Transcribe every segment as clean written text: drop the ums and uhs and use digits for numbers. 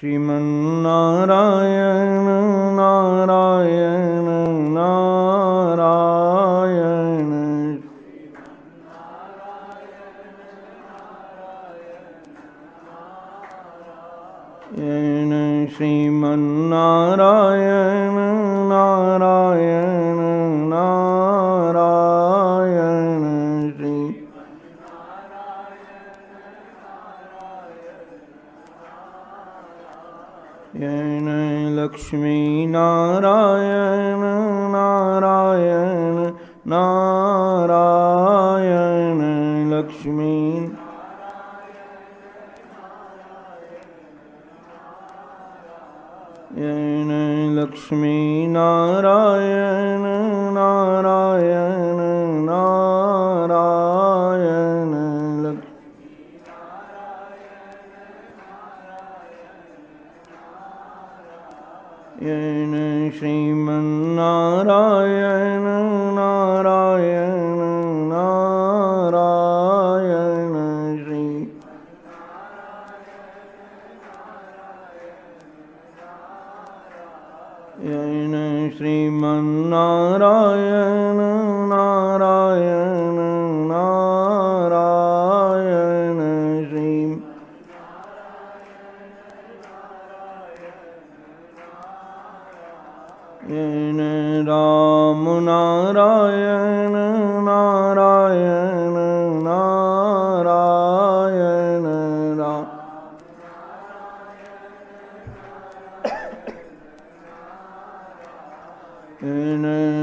श्रीमन्नारायण नारायण नारायण श्रीमन्नारायण नारायण नारायण लक्ष्मी नारायण नारायण नारायण लक्ष्मी लक्ष्मी नारायण नारायण नारायण श्रीमन्नारायण नारायण नारायण श्रीमन्नारायण नारायण नारायण राम नारायण नारायण नारायण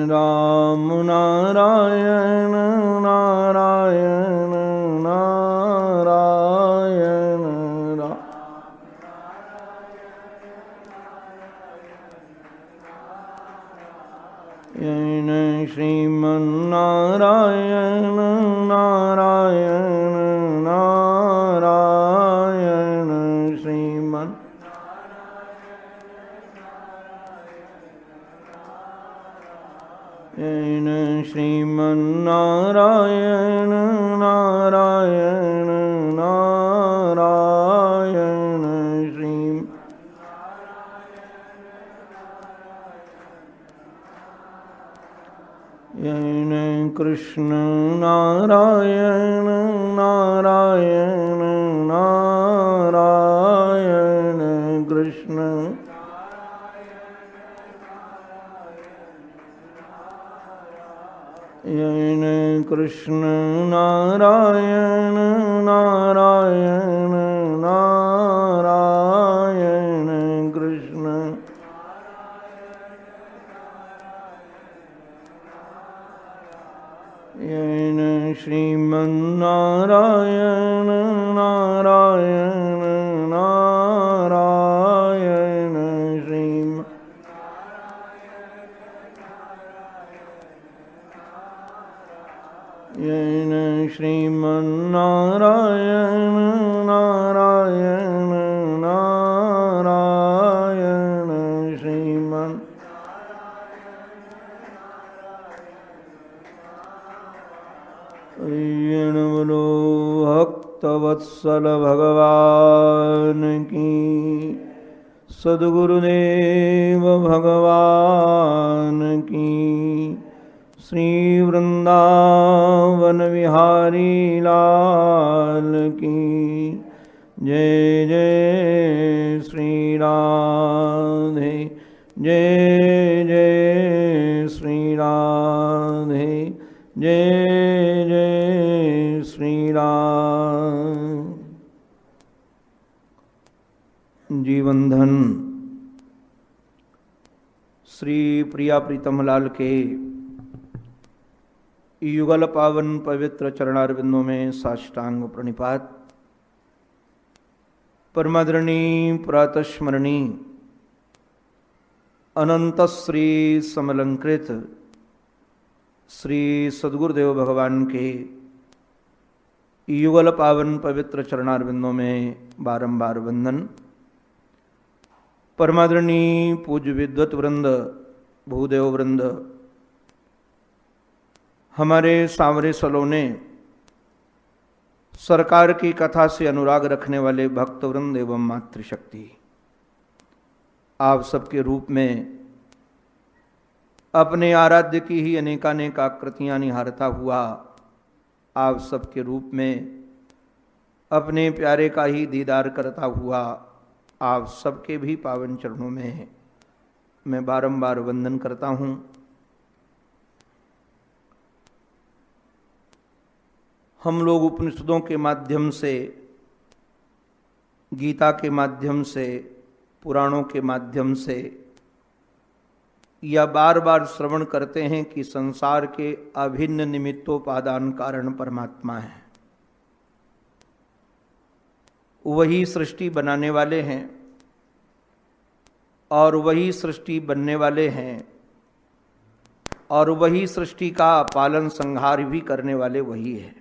राम नारायण नारायण नारायण श्रीमन्नारायण नारायण नारायण श्रीमन्नारायण नारायण नारायण कृष्ण नारायण नारायण नारायण कृष्ण कृष्ण नारायण नारायण नारायण कृष्ण श्रीमन्नारायण नारायण नारायण श्रीमन्नारायण नारायण नारायण बोलो भक्तवत्सल भगवान की, सद्गुरुदेव भगवान की, श्री वृंदावन विहारी लाल की जय जय श्री राधे जय जय श्री राधे जय जय श्री राम। जीवन धन श्री प्रिया प्रीतम लाल के युगल पावन पवित्र चरणारविंदों में साष्टांग प्रणिपात। परमादरणी प्रातस्मरणी अनंत श्री समलंकृत श्री सद्गुरुदेव भगवान के युगल पावन पवित्र चरणारविंदों में बारंबार वंदन। परमादरणी पूज्य विद्वत वृंद, भूदेव वृंद, हमारे सांवरे सलोने सरकार की कथा से अनुराग रखने वाले भक्तवृंद एवं मातृशक्ति, आप सबके रूप में अपने आराध्य की ही अनेकानेक आकृतियां निहारता हुआ आप सबके रूप में अपने प्यारे का ही दीदार करता हुआ आप सबके भी पावन चरणों में मैं बारंबार वंदन करता हूँ। हम लोग उपनिषदों के माध्यम से, गीता के माध्यम से, पुराणों के माध्यम से या बार बार श्रवण करते हैं कि संसार के अभिन्न निमित्तोपादान कारण परमात्मा है। वही सृष्टि बनाने वाले हैं और वही सृष्टि बनने वाले हैं और वही सृष्टि का पालन संहार भी करने वाले वही है।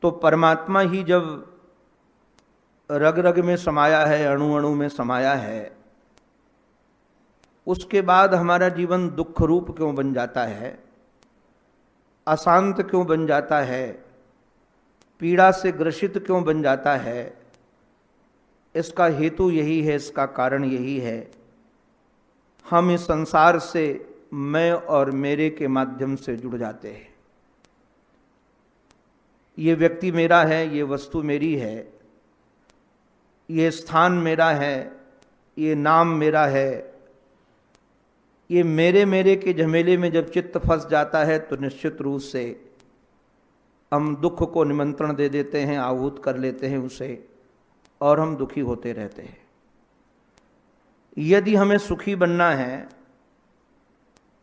तो परमात्मा ही जब रग रग में समाया है, अणु अणु में समाया है, उसके बाद हमारा जीवन दुख रूप क्यों बन जाता है, अशांत क्यों बन जाता है, पीड़ा से ग्रसित क्यों बन जाता है, इसका हेतु यही है, इसका कारण यही है। हम इस संसार से मैं और मेरे के माध्यम से जुड़ जाते हैं। ये व्यक्ति मेरा है, ये वस्तु मेरी है, ये स्थान मेरा है, ये नाम मेरा है। ये मेरे के झमेले में जब चित्त फंस जाता है तो निश्चित रूप से हम दुख को निमंत्रण दे देते हैं, आहूत कर लेते हैं उसे, और हम दुखी होते रहते हैं। यदि हमें सुखी बनना है,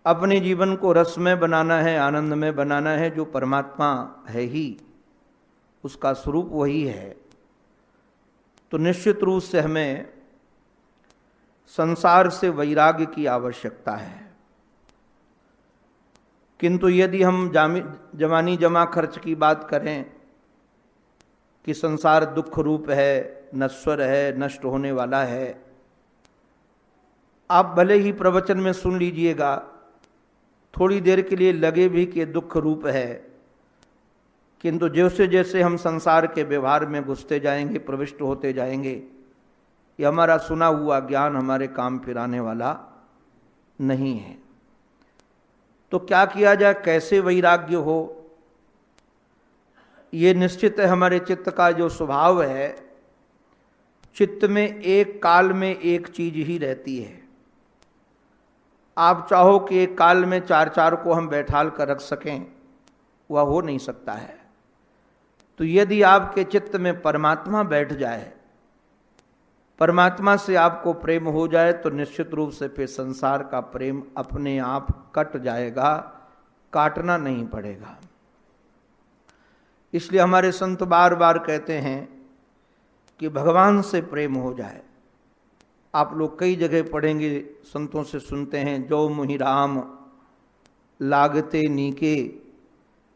अपने जीवन को रसमय बनाना है, आनंद में बनाना है, जो परमात्मा है ही, उसका स्वरूप वही है, तो निश्चित रूप से हमें संसार से वैराग्य की आवश्यकता है। किंतु यदि हम जवानी जमा खर्च की बात करें कि संसार दुख रूप है, नश्वर है, नष्ट होने वाला है, आप भले ही प्रवचन में सुन लीजिएगा, थोड़ी देर के लिए लगे भी कि दुख रूप है, किंतु जैसे जैसे हम संसार के व्यवहार में घुसते जाएंगे, प्रविष्ट होते जाएंगे, ये हमारा सुना हुआ ज्ञान हमारे काम फिर आने वाला नहीं है। तो क्या किया जाए, कैसे वैराग्य हो? ये निश्चित है हमारे चित्त का जो स्वभाव है, चित्त में एक काल में एक चीज ही रहती है। आप चाहो कि एक काल में चार चार को हम बैठाल कर रख सकें, वह हो नहीं सकता है। तो यदि आपके चित्त में परमात्मा बैठ जाए, परमात्मा से आपको प्रेम हो जाए, तो निश्चित रूप से फिर संसार का प्रेम अपने आप कट जाएगा, काटना नहीं पड़ेगा। इसलिए हमारे संत बार बार कहते हैं कि भगवान से प्रेम हो जाए। आप लोग कई जगह पढ़ेंगे, संतों से सुनते हैं, जो मुहि राम लागते नीके,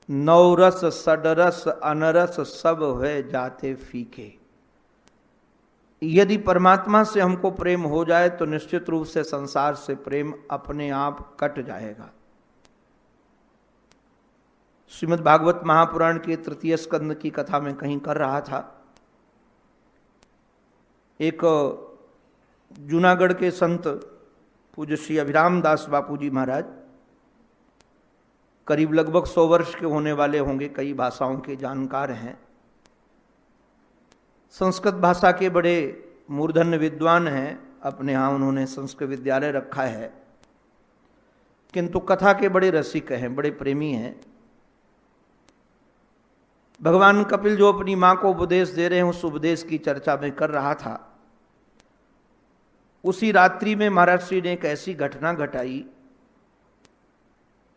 नौरस सडरस अनरस सब है जाते फीके। यदि परमात्मा से हमको प्रेम हो जाए तो निश्चित रूप से संसार से प्रेम अपने आप कट जाएगा। श्रीमद् भागवत महापुराण के तृतीय स्कंद की कथा में कहीं कर रहा था। एक जूनागढ़ के संत पूज्य श्री अभिराम दास बापू जी महाराज, करीब लगभग 100 वर्ष के होने वाले होंगे, कई भाषाओं के जानकार हैं, संस्कृत भाषा के बड़े मूर्धन्य विद्वान हैं। अपने यहाँ उन्होंने संस्कृत विद्यालय रखा है, किंतु कथा के बड़े रसिक हैं, बड़े प्रेमी हैं। भगवान कपिल जो अपनी माँ को उपदेश दे रहे हैं, उस उपदेश की चर्चा में कर रहा था। उसी रात्रि में महाराज श्री ने एक ऐसी घटना घटाई,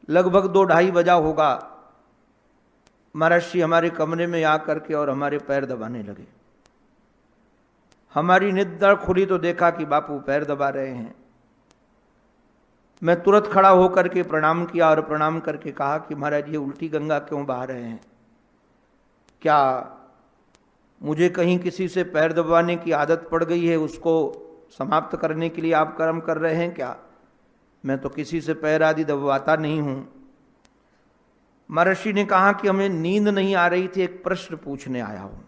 लगभग 2-2:30 बजा होगा, महाराज श्री हमारे कमरे में आकर के और हमारे पैर दबाने लगे। हमारी निद्रा खुली तो देखा कि बापू पैर दबा रहे हैं। मैं तुरंत खड़ा होकर के प्रणाम किया और प्रणाम करके कहा कि महाराज ये उल्टी गंगा क्यों बहा रहे हैं? क्या मुझे कहीं किसी से पैर दबाने की आदत पड़ गई है, उसको समाप्त करने के लिए आप कर्म कर रहे हैं क्या? मैं तो किसी से पैर आदि दबवाता नहीं हूं। महर्षि ने कहा कि हमें नींद नहीं आ रही थी, एक प्रश्न पूछने आया हूं।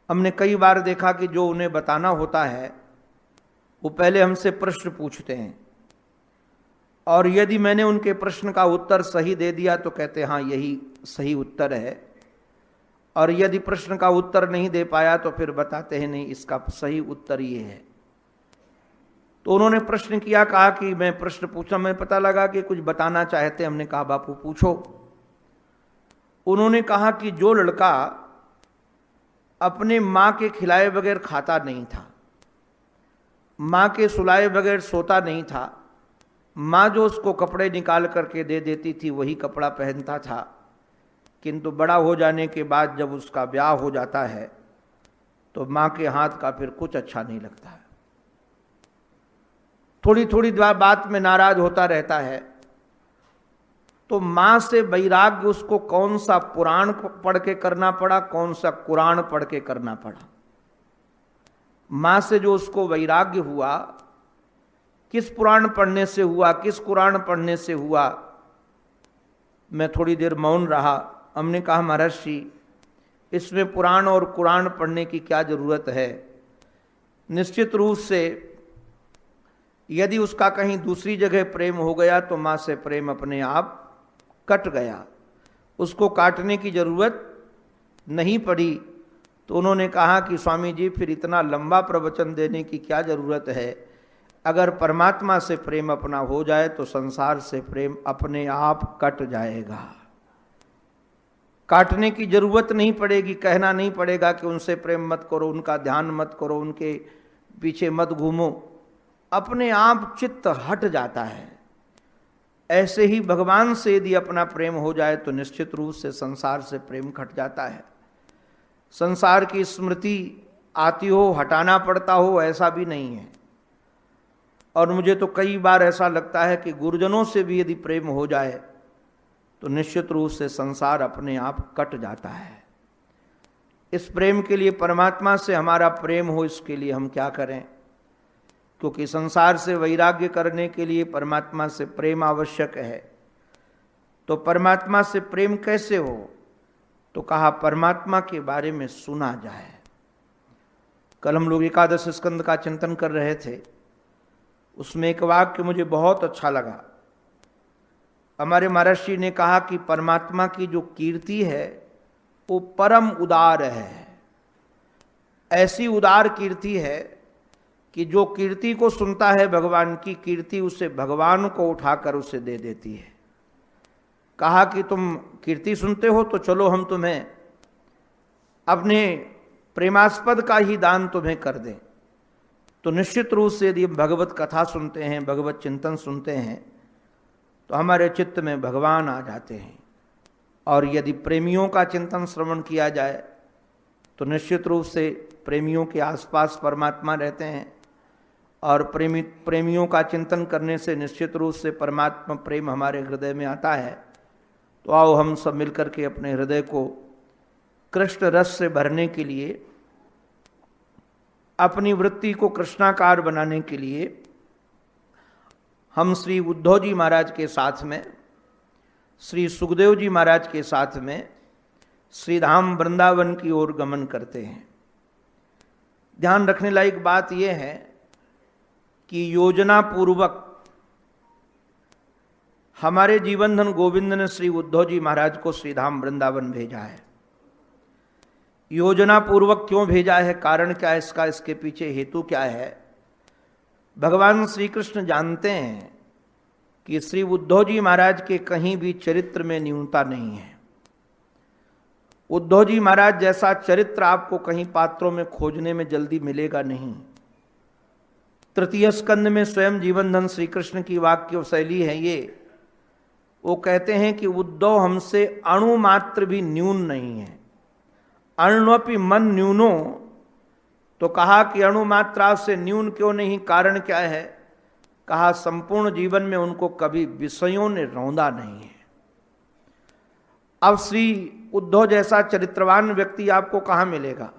हमने कई बार देखा कि जो उन्हें बताना होता है वो पहले हमसे प्रश्न पूछते हैं, और यदि मैंने उनके प्रश्न का उत्तर सही दे दिया तो कहते हाँ यही सही उत्तर है, और यदि प्रश्न का उत्तर नहीं दे पाया तो फिर बताते हैं नहीं इसका सही उत्तर ये है। तो उन्होंने प्रश्न किया, कहा कि मैं प्रश्न पूछा, मैं पता लगा कि कुछ बताना चाहते। हमने कहा बापू पूछो। उन्होंने कहा कि जो लड़का अपने माँ के खिलाए बगैर खाता नहीं था, माँ के सुलाए बगैर सोता नहीं था, माँ जो उसको कपड़े निकाल करके दे देती थी वही कपड़ा पहनता था, किंतु बड़ा हो जाने के बाद जब उसका ब्याह हो जाता है तो माँ के हाथ का फिर कुछ अच्छा नहीं लगता है, थोड़ी थोड़ी बात में नाराज होता रहता है। तो माँ से वैराग्य उसको कौन सा पुराण पढ़ के करना पड़ा, कौन सा कुरान पढ़ के करना पड़ा। माँ से जो उसको वैराग्य हुआ, किस पुराण पढ़ने से हुआ, किस कुरान पढ़ने से हुआ। मैं थोड़ी देर मौन रहा। हमने कहा महर्षि इसमें पुराण और कुरान पढ़ने की क्या जरूरत है, निश्चित रूप से यदि उसका कहीं दूसरी जगह प्रेम हो गया तो माँ से प्रेम अपने आप कट गया, उसको काटने की जरूरत नहीं पड़ी। तो उन्होंने कहा कि स्वामी जी फिर इतना लंबा प्रवचन देने की क्या जरूरत है, अगर परमात्मा से प्रेम अपना हो जाए तो संसार से प्रेम अपने आप कट जाएगा, काटने की जरूरत नहीं पड़ेगी, कहना नहीं पड़ेगा कि उनसे प्रेम मत करो, उनका ध्यान मत करो, उनके पीछे मत घूमो, अपने आप चित्त हट जाता है। ऐसे ही भगवान से यदि अपना प्रेम हो जाए तो निश्चित रूप से संसार से प्रेम घट जाता है। संसार की स्मृति आती हो, हटाना पड़ता हो, ऐसा भी नहीं है। और मुझे तो कई बार ऐसा लगता है कि गुरुजनों से भी यदि प्रेम हो जाए तो निश्चित रूप से संसार अपने आप कट जाता है। इस प्रेम के लिए, परमात्मा से हमारा प्रेम हो, इसके लिए हम क्या करें, क्योंकि संसार से वैराग्य करने के लिए परमात्मा से प्रेम आवश्यक है। तो परमात्मा से प्रेम कैसे हो, तो कहा परमात्मा के बारे में सुना जाए। कल हम लोग एकादश स्कंद का चिंतन कर रहे थे, उसमें एक वाक्य मुझे बहुत अच्छा लगा। हमारे महर्षि ने कहा कि परमात्मा की जो कीर्ति है वो परम उदार है। ऐसी उदार कीर्ति है कि जो कीर्ति को सुनता है भगवान की कीर्ति, उसे भगवान को उठाकर उसे दे देती है। कहा कि तुम कीर्ति सुनते हो तो चलो हम तुम्हें अपने प्रेमास्पद का ही दान तुम्हें कर दें। तो निश्चित रूप से यदि भगवत कथा सुनते हैं, भगवत चिंतन सुनते हैं तो हमारे चित्त में भगवान आ जाते हैं। और यदि प्रेमियों का चिंतन श्रवण किया जाए तो निश्चित रूप से प्रेमियों के आसपास परमात्मा रहते हैं, और प्रेमियों का चिंतन करने से निश्चित रूप से परमात्मा प्रेम हमारे हृदय में आता है। तो आओ हम सब मिलकर के अपने हृदय को कृष्ण रस से भरने के लिए, अपनी वृत्ति को कृष्णाकार बनाने के लिए हम श्री उद्धव जी महाराज के साथ में, श्री सुखदेव जी महाराज के साथ में श्री धाम वृंदावन की ओर गमन करते हैं। ध्यान रखने लायक बात यह है कि योजना पूर्वक हमारे जीवन धन गोविंद ने श्री उद्धव जी महाराज को श्री धाम वृंदावन भेजा है। योजना पूर्वक क्यों भेजा है, कारण क्या है इसका, इसके पीछे हेतु क्या है। भगवान श्री कृष्ण जानते हैं कि श्री उद्धव जी महाराज के कहीं भी चरित्र में न्यूनता नहीं है। उद्धव जी महाराज जैसा चरित्र आपको कहीं पात्रों में खोजने में जल्दी मिलेगा नहीं। तृतीय स्कंद में स्वयं जीवन धन श्री कृष्ण की वाक्य शैली है ये। वो कहते हैं कि उद्धव हमसे अणु मात्र भी न्यून नहीं है। अण्वपि मन न्यूनो, तो कहा कि अणु मात्रा से न्यून क्यों नहीं, कारण क्या है। कहा संपूर्ण जीवन में उनको कभी विषयों ने रौंदा नहीं है। अब श्री उद्धव जैसा चरित्रवान व्यक्ति आपको कहाँ मिलेगा।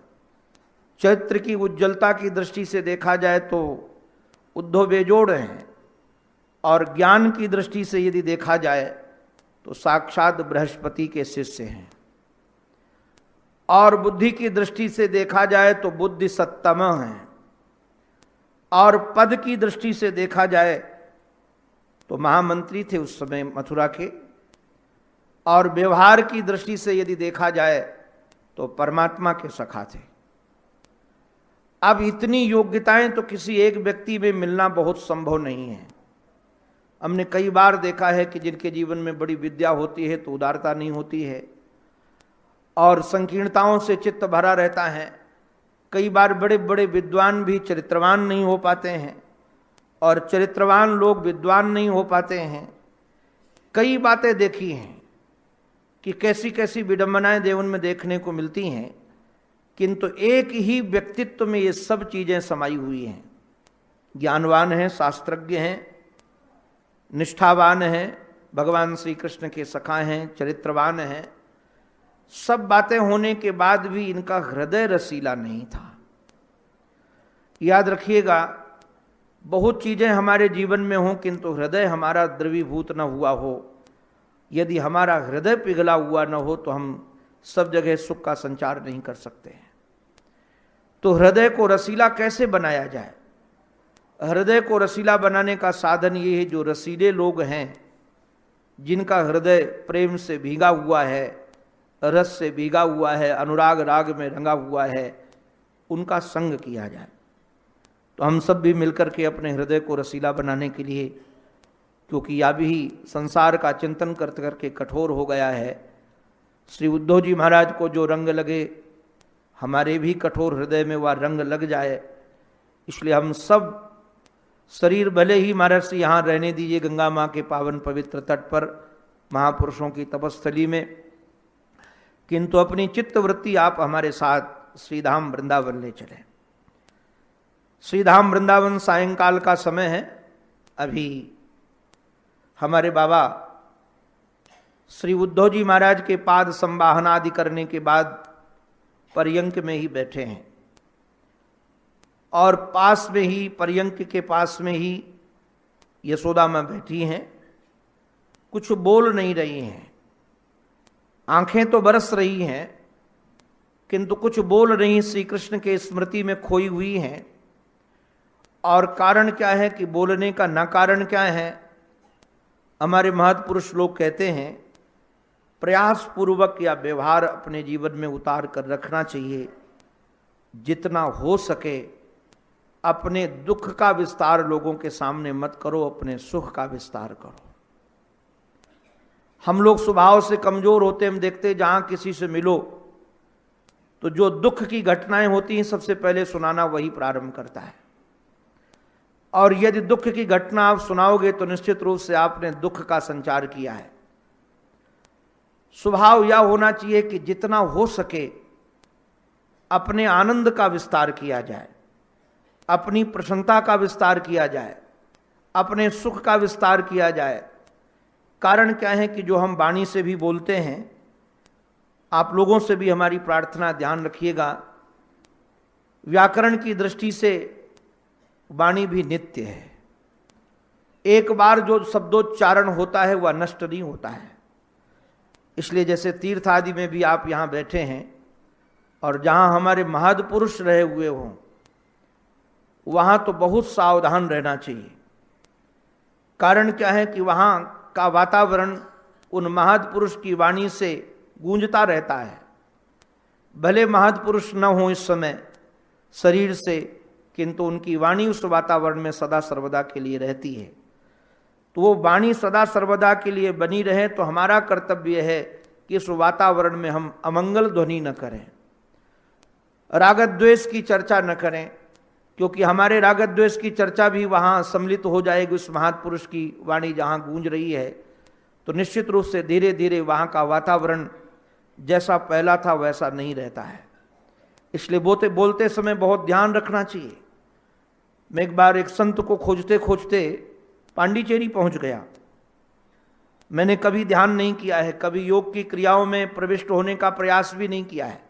चरित्र की उज्ज्वलता की दृष्टि से देखा जाए तो उद्धव बेजोड़ हैं, और ज्ञान की दृष्टि से यदि देखा जाए तो साक्षात बृहस्पति के शिष्य हैं। और बुद्धि की दृष्टि से देखा जाए तो बुद्धि सत्तम है, और पद की दृष्टि से देखा जाए तो महामंत्री थे उस समय मथुरा के, और व्यवहार की दृष्टि से यदि देखा जाए तो परमात्मा के सखा थे। अब इतनी योग्यताएं तो किसी एक व्यक्ति में मिलना बहुत संभव नहीं है। हमने कई बार देखा है कि जिनके जीवन में बड़ी विद्या होती है तो उदारता नहीं होती है और संकीर्णताओं से चित्त भरा रहता है। कई बार बड़े बड़े विद्वान भी चरित्रवान नहीं हो पाते हैं और चरित्रवान लोग विद्वान नहीं हो पाते हैं। कई बातें देखी हैं कि कैसी कैसी विडंबनाएं जीवन में देखने को मिलती हैं, किंतु एक ही व्यक्तित्व में ये सब चीजें समाई हुई हैं। ज्ञानवान हैं, शास्त्रज्ञ हैं, निष्ठावान हैं, भगवान श्री कृष्ण के सखा हैं, चरित्रवान हैं। सब बातें होने के बाद भी इनका हृदय रसीला नहीं था। याद रखिएगा, बहुत चीजें हमारे जीवन में हों किंतु हृदय हमारा द्रवीभूत न हुआ हो, यदि हमारा हृदय पिघला हुआ न हो तो हम सब जगह सुख का संचार नहीं कर सकते हैं। तो हृदय को रसीला कैसे बनाया जाए? हृदय को रसीला बनाने का साधन ये है, जो रसीले लोग हैं, जिनका हृदय प्रेम से भीगा हुआ है, रस से भीगा हुआ है, अनुराग राग में रंगा हुआ है, उनका संग किया जाए। तो हम सब भी मिलकर के अपने हृदय को रसीला बनाने के लिए, क्योंकि यह भी संसार का चिंतन करते करके कठोर हो गया है, श्री उद्धव जी महाराज को जो रंग लगे हमारे भी कठोर हृदय में वह रंग लग जाए। इसलिए हम सब, शरीर भले ही महाराज यहाँ रहने दीजिए गंगा माँ के पावन पवित्र तट पर, महापुरुषों की तपस्थली में, किंतु अपनी चित्तवृत्ति आप हमारे साथ श्रीधाम वृंदावन ले चलें। श्रीधाम वृंदावन सायंकाल का समय है। अभी हमारे बाबा श्री उद्धव जी महाराज के पाद संवाहन आदि करने के बाद पर्यंक में ही बैठे हैं, और पास में ही, पर्यंक के पास में ही यशोदा मां बैठी हैं। कुछ बोल नहीं रही हैं, आंखें तो बरस रही हैं किंतु कुछ बोल नहीं, श्री कृष्ण के स्मृति में खोई हुई हैं। और कारण क्या है कि बोलने का न कारण क्या है? हमारे महत्पुरुष लोग कहते हैं, प्रयास पूर्वक या व्यवहार अपने जीवन में उतार कर रखना चाहिए। जितना हो सके अपने दुख का विस्तार लोगों के सामने मत करो, अपने सुख का विस्तार करो। हम लोग स्वभाव से कमजोर होते, हम देखते जहां किसी से मिलो तो जो दुख की घटनाएं होती हैं सबसे पहले सुनाना वही प्रारंभ करता है। और यदि दुख की घटना आप सुनाओगे तो निश्चित रूप से आपने दुख का संचार किया है। स्वभाव यह होना चाहिए कि जितना हो सके अपने आनंद का विस्तार किया जाए, अपनी प्रसन्नता का विस्तार किया जाए, अपने सुख का विस्तार किया जाए। कारण क्या है कि जो हम वाणी से भी बोलते हैं, आप लोगों से भी हमारी प्रार्थना, ध्यान रखिएगा, व्याकरण की दृष्टि से वाणी भी नित्य है। एक बार जो शब्दोच्चारण होता है वह नष्ट नहीं होता है। इसलिए जैसे तीर्थ आदि में भी आप यहाँ बैठे हैं और जहाँ हमारे महत्पुरुष रहे हुए हों, वहाँ तो बहुत सावधान रहना चाहिए। कारण क्या है कि वहाँ का वातावरण उन महत्पुरुष की वाणी से गूंजता रहता है। भले महत्पुरुष न हो इस समय शरीर से, किंतु उनकी वाणी उस वातावरण में सदा सर्वदा के लिए रहती है। तो वो वाणी सदा सर्वदा के लिए बनी रहे तो हमारा कर्तव्य है कि इस वातावरण में हम अमंगल ध्वनि न करें, राग द्वेष की चर्चा न करें, क्योंकि हमारे राग द्वेष की चर्चा भी वहाँ सम्मिलित हो जाएगी उस महापुरुष की वाणी जहाँ गूंज रही है। तो निश्चित रूप से धीरे धीरे वहाँ का वातावरण जैसा पहला था वैसा नहीं रहता है। इसलिए बोलते समय बहुत ध्यान रखना चाहिए। मैं एक बार एक संत को खोजते खोजते पांडिचेरी पहुंच गया। मैंने कभी ध्यान नहीं किया है, कभी योग की क्रियाओं में प्रविष्ट होने का प्रयास भी नहीं किया है।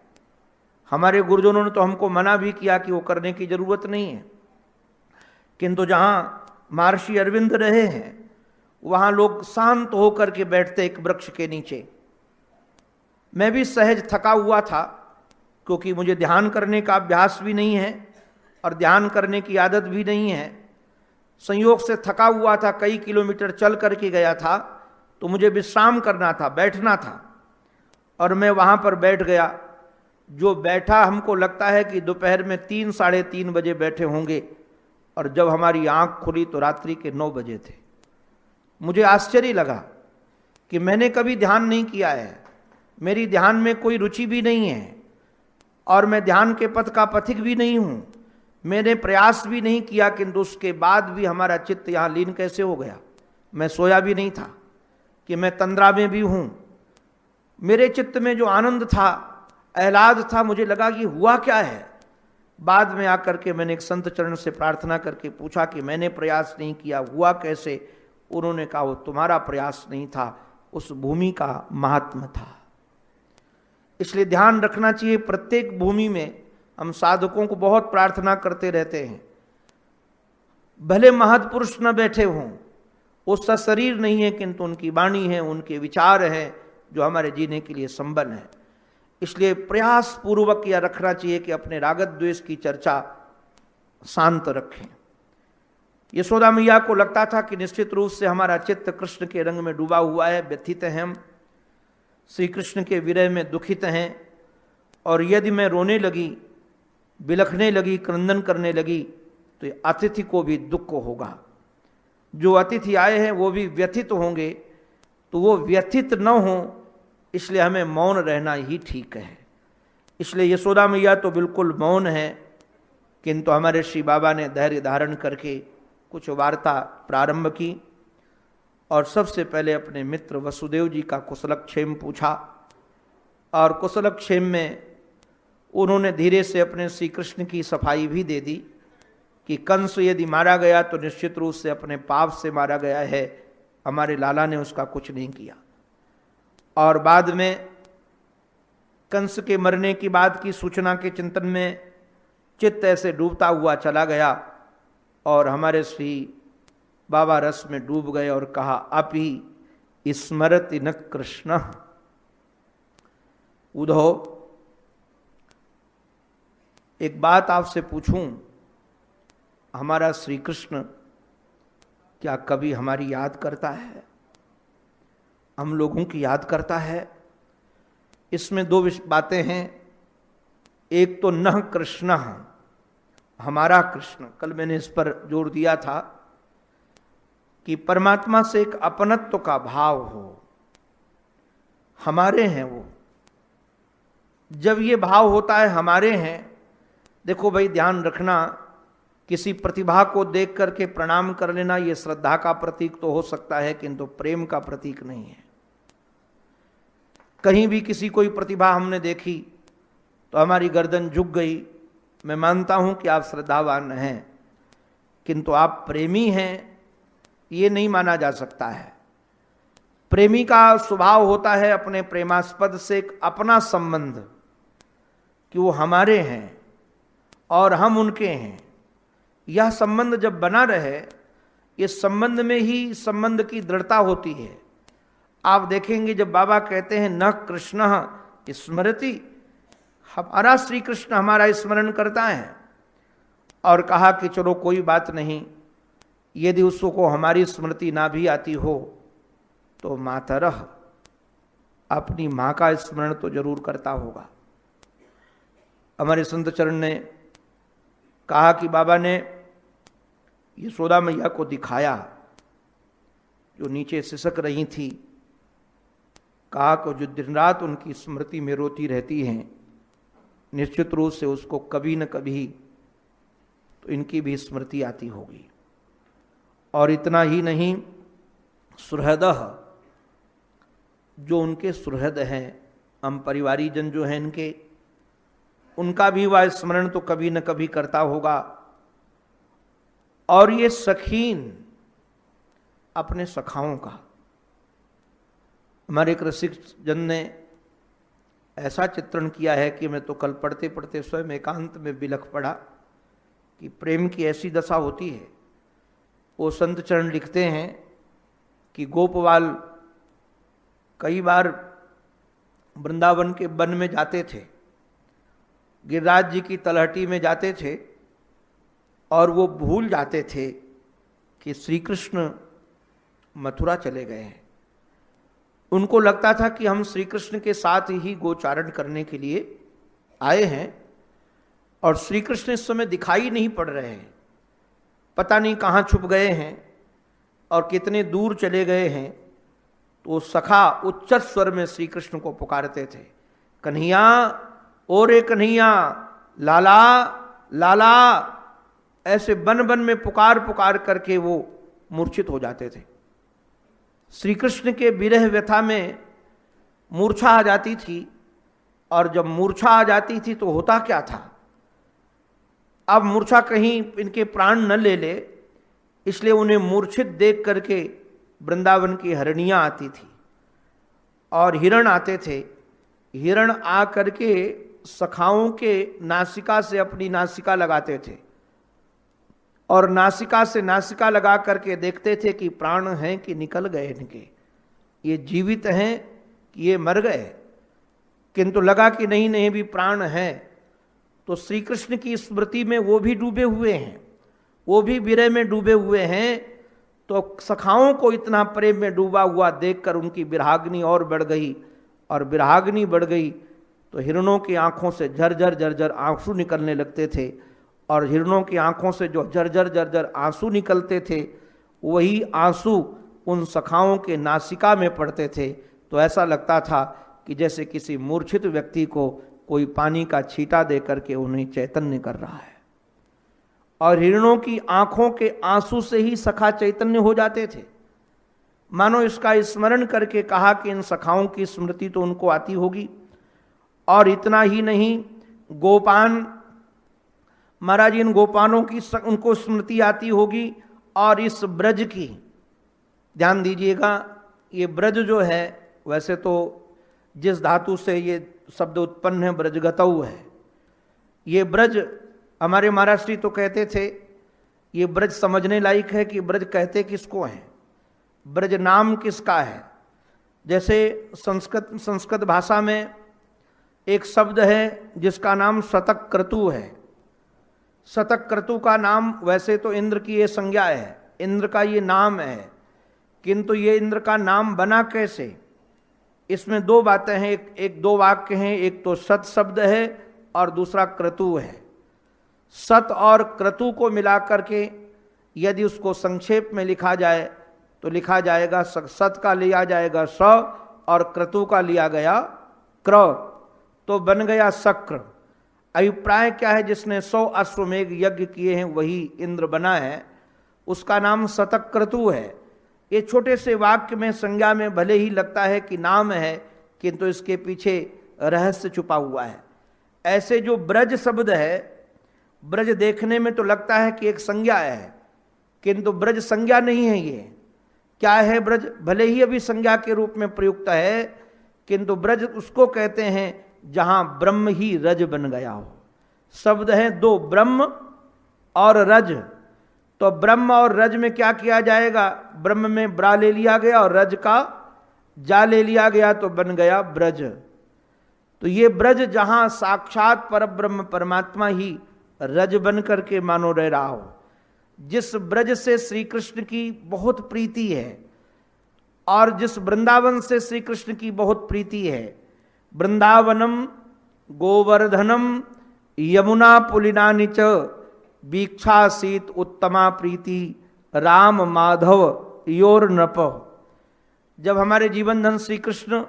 हमारे गुरुजनों ने तो हमको मना भी किया कि वो करने की जरूरत नहीं है, किंतु जहां महर्षि अरविंद रहे हैं वहां लोग शांत होकर के बैठते एक वृक्ष के नीचे। मैं भी सहज थका हुआ था, क्योंकि मुझे ध्यान करने का अभ्यास भी नहीं है और ध्यान करने की आदत भी नहीं है। संयोग से थका हुआ था, कई किलोमीटर चल करके गया था, तो मुझे विश्राम करना था, बैठना था, और मैं वहाँ पर बैठ गया। जो बैठा, हमको लगता है कि दोपहर में 3 साढ़े 3 बजे बैठे होंगे, और जब हमारी आंख खुली तो रात्रि के 9 बजे थे। मुझे आश्चर्य लगा कि मैंने कभी ध्यान नहीं किया है, मेरी ध्यान में कोई रुचि भी नहीं है, और मैं ध्यान के पथ का पथिक भी नहीं हूँ, मैंने प्रयास भी नहीं किया, किंतु उसके बाद भी हमारा चित्त यहाँ लीन कैसे हो गया। मैं सोया भी नहीं था कि मैं तंद्रा में भी हूँ। मेरे चित्त में जो आनंद था, आह्लाद था, मुझे लगा कि हुआ क्या है। बाद में आकर के मैंने एक संत चरण से प्रार्थना करके पूछा कि मैंने प्रयास नहीं किया, हुआ कैसे। उन्होंने कहा वो तुम्हारा प्रयास नहीं था, उस भूमि का महात्मा था। इसलिए ध्यान रखना चाहिए प्रत्येक भूमि में। हम साधकों को बहुत प्रार्थना करते रहते हैं, भले महत्पुरुष न बैठे हों, उसका शरीर नहीं है, किंतु उनकी वाणी है, उनके विचार हैं जो हमारे जीने के लिए संबल है। इसलिए प्रयास पूर्वक यह रखना चाहिए कि अपने रागत द्वेष की चर्चा शांत रखें। यशोदा मैया को लगता था कि निश्चित रूप से हमारा चित्त कृष्ण के रंग में डूबा हुआ है, व्यथित हैं हम, श्री कृष्ण के विरह में दुखित हैं, और यदि मैं रोने लगी, बिलखने लगी, क्रंदन करने लगी, तो अतिथि को भी दुख होगा। जो अतिथि आए हैं वो भी व्यथित होंगे, तो वो व्यथित न हो, इसलिए हमें मौन रहना ही ठीक है। इसलिए यशोदा मैया तो बिल्कुल मौन है, किंतु हमारे श्री बाबा ने धैर्य धारण करके कुछ वार्ता प्रारंभ की, और सबसे पहले अपने मित्र वसुदेव जी का कुशलक्षेम पूछा, और कुशलक्षेम में उन्होंने धीरे से अपने श्री कृष्ण की सफाई भी दे दी कि कंस यदि मारा गया तो निश्चित रूप से अपने पाप से मारा गया है, हमारे लाला ने उसका कुछ नहीं किया। और बाद में कंस के मरने की बात की सूचना के चिंतन में चित्त ऐसे डूबता हुआ चला गया, और हमारे श्री बाबा रस में डूब गए और कहा अपि स्मरति न कृष्ण। उद्धव, एक बात आपसे पूछूं, हमारा श्री कृष्ण क्या कभी हमारी याद करता है, हम लोगों की याद करता है? इसमें दो बातें हैं। एक तो न कृष्ण, हमारा कृष्ण, कल मैंने इस पर जोर दिया था कि परमात्मा से एक अपनत्व का भाव हो, हमारे हैं वो। जब ये भाव होता है हमारे हैं, देखो भाई ध्यान रखना, किसी प्रतिभा को देख करके प्रणाम कर लेना ये श्रद्धा का प्रतीक तो हो सकता है, किंतु प्रेम का प्रतीक नहीं है। कहीं भी किसी कोई प्रतिभा हमने देखी तो हमारी गर्दन झुक गई, मैं मानता हूं कि आप श्रद्धावान हैं, किंतु आप प्रेमी हैं ये नहीं माना जा सकता है। प्रेमी का स्वभाव होता है अपने प्रेमास्पद से एक अपना संबंध, कि वो हमारे हैं और हम उनके हैं। यह संबंध जब बना रहे, इस संबंध में ही संबंध की दृढ़ता होती है। आप देखेंगे जब बाबा कहते हैं न कृष्ण स्मृति, हमारा श्री कृष्ण हमारा स्मरण करता है, और कहा कि चलो कोई बात नहीं, यदि उसको हमारी स्मृति ना भी आती हो तो मातरह, अपनी माँ का स्मरण तो जरूर करता होगा। हमारे संत चरण ने कहा कि बाबा ने यशोदा मैया को दिखाया जो नीचे सिसक रही थी, कहा कि जो दिन रात उनकी स्मृति में रोती रहती हैं, निश्चित रूप से उसको कभी न कभी तो इनकी भी स्मृति आती होगी। और इतना ही नहीं, सुहृदः, जो उनके सुहृद हैं, हम परिवारी जन जो हैं इनके, उनका भी वह स्मरण तो कभी न कभी करता होगा। और ये सखीन, अपने सखाओं का। हमारे एक रसिक जन ने ऐसा चित्रण किया है कि मैं तो कल पढ़ते पढ़ते स्वयं एकांत में बिलख पड़ा कि प्रेम की ऐसी दशा होती है। वो संत चरण लिखते हैं कि गोपवाल कई बार वृंदावन के वन में जाते थे गिरिराज जी की तलहटी में जाते थे और वो भूल जाते थे कि श्री कृष्ण मथुरा चले गए हैं। उनको लगता था कि हम श्री कृष्ण के साथ ही गोचारण करने के लिए आए हैं और श्री कृष्ण इस समय दिखाई नहीं पड़ रहे हैं, पता नहीं कहाँ छुप गए हैं और कितने दूर चले गए हैं। तो सखा उच्च स्वर में श्री कृष्ण को पुकारते थे, कन्हैया, ओ रे कन्हैया, लाला लाला, ऐसे बन बन में पुकार पुकार करके वो मूर्छित हो जाते थे। श्री कृष्ण के विरह व्यथा में मूर्छा आ जाती थी, और जब मूर्छा आ जाती थी तो होता क्या था, अब मूर्छा कहीं इनके प्राण न ले ले, इसलिए उन्हें मूर्छित देख करके वृंदावन की हरणियाँ आती थी और हिरण आते थे। हिरण आ करके सखाओं के नासिका से अपनी नासिका लगाते थे और नासिका से नासिका लगा करके देखते थे कि प्राण हैं कि निकल गए इनके, ये जीवित हैं कि ये मर गए। किंतु लगा कि नहीं नहीं भी प्राण हैं। तो श्री कृष्ण की स्मृति में वो भी डूबे हुए हैं, वो भी विरह में डूबे हुए हैं। तो सखाओं को इतना प्रेम में डूबा हुआ देखकर उनकी विरहाग्नि और बढ़ गई, और विरहाग्नि बढ़ गई तो हिरणों की आंखों से झरझर झरझर आंसू निकलने लगते थे, और हिरणों की आंखों से जो झरझर झरझर आंसू निकलते थे वही आंसू उन सखाओं के नासिका में पड़ते थे। तो ऐसा लगता था कि जैसे किसी मूर्छित व्यक्ति को कोई पानी का छींटा दे करके उन्हें चैतन्य कर रहा है। और हिरणों की आंखों के आंसू से ही सखा चैतन्य हो जाते थे। मानो इसका स्मरण करके कहा कि इन सखाओं की स्मृति तो उनको आती होगी। और इतना ही नहीं, गोपान महाराज, इन गोपानों की उनको स्मृति आती होगी। और इस ब्रज की ध्यान दीजिएगा, ये ब्रज जो है, वैसे तो जिस धातु से ये शब्द उत्पन्न है ब्रजगतौ है, ये ब्रज हमारे महाराष्ट्री तो कहते थे ये ब्रज समझने लायक है कि ब्रज कहते किसको हैं, ब्रज नाम किसका है। जैसे संस्कृत भाषा में एक शब्द है जिसका नाम शतक क्रतु है। शतक क्रतु का नाम वैसे तो इंद्र की ये संज्ञा है, इंद्र का ये नाम है, किंतु ये इंद्र का नाम बना कैसे, इसमें दो बातें हैं। एक दो वाक्य हैं, एक तो सत शब्द है और दूसरा क्रतु है। सत और क्रतु को मिलाकर के यदि उसको संक्षेप में लिखा जाए तो लिखा जाएगा, सत का लिया जाएगा स और क्रतु का लिया गया क्र, तो बन गया शक्र। अभिप्राय क्या है, जिसने 100 अश्वमेघ यज्ञ किए हैं वही इंद्र बना है, उसका नाम शतक क्रतु है। ये छोटे से वाक्य में संज्ञा में भले ही लगता है कि नाम है, किंतु इसके पीछे रहस्य छुपा हुआ है। ऐसे जो ब्रज शब्द है, ब्रज देखने में तो लगता है कि एक संज्ञा है, किंतु ब्रज संज्ञा नहीं है। ये क्या है ब्रज, भले ही अभी संज्ञा के रूप में प्रयुक्त है, किंतु ब्रज उसको कहते हैं जहां ब्रह्म ही रज बन गया हो। शब्द है दो, ब्रह्म और रज। तो ब्रह्म और रज में क्या किया जाएगा, ब्रह्म में ब्रा ले लिया गया और रज का जा ले लिया गया तो बन गया ब्रज। तो ये ब्रज जहां साक्षात परब्रह्म परमात्मा ही रज बन करके मानो रह रहा हो, जिस ब्रज से श्री कृष्ण की बहुत प्रीति है और जिस वृंदावन से श्री कृष्ण की बहुत प्रीति है, वृंदावनम गोवर्धनम यमुना पुलिनानि च वीक्षासीत उत्तमा प्रीति राम माधव योर नृप। जब हमारे जीवन धन श्री कृष्ण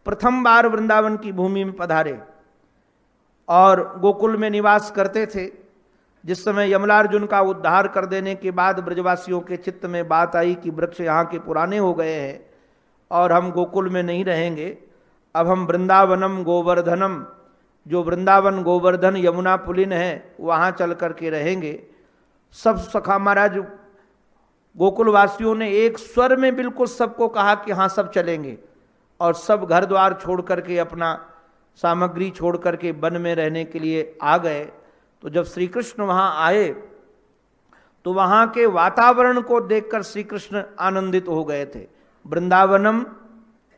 प्रथम बार वृंदावन की भूमि में पधारे और गोकुल में निवास करते थे, जिस समय यमलार्जुन का उद्धार कर देने के बाद ब्रजवासियों के चित्त में बात आई कि वृक्ष यहाँ के पुराने हो गए हैं और हम गोकुल में नहीं रहेंगे, अब हम वृंदावनम गोवर्धनम, जो वृंदावन गोवर्धन यमुना पुलिन है वहाँ चल करके रहेंगे। सब सखा महाराज गोकुलवासियों ने एक स्वर में बिल्कुल सबको कहा कि हाँ सब चलेंगे, और सब घर द्वार छोड़ करके अपना सामग्री छोड़ करके वन में रहने के लिए आ गए। तो जब श्री कृष्ण वहाँ आए तो वहाँ के वातावरण को देखकर श्री कृष्ण आनंदित हो गए थे। वृंदावनम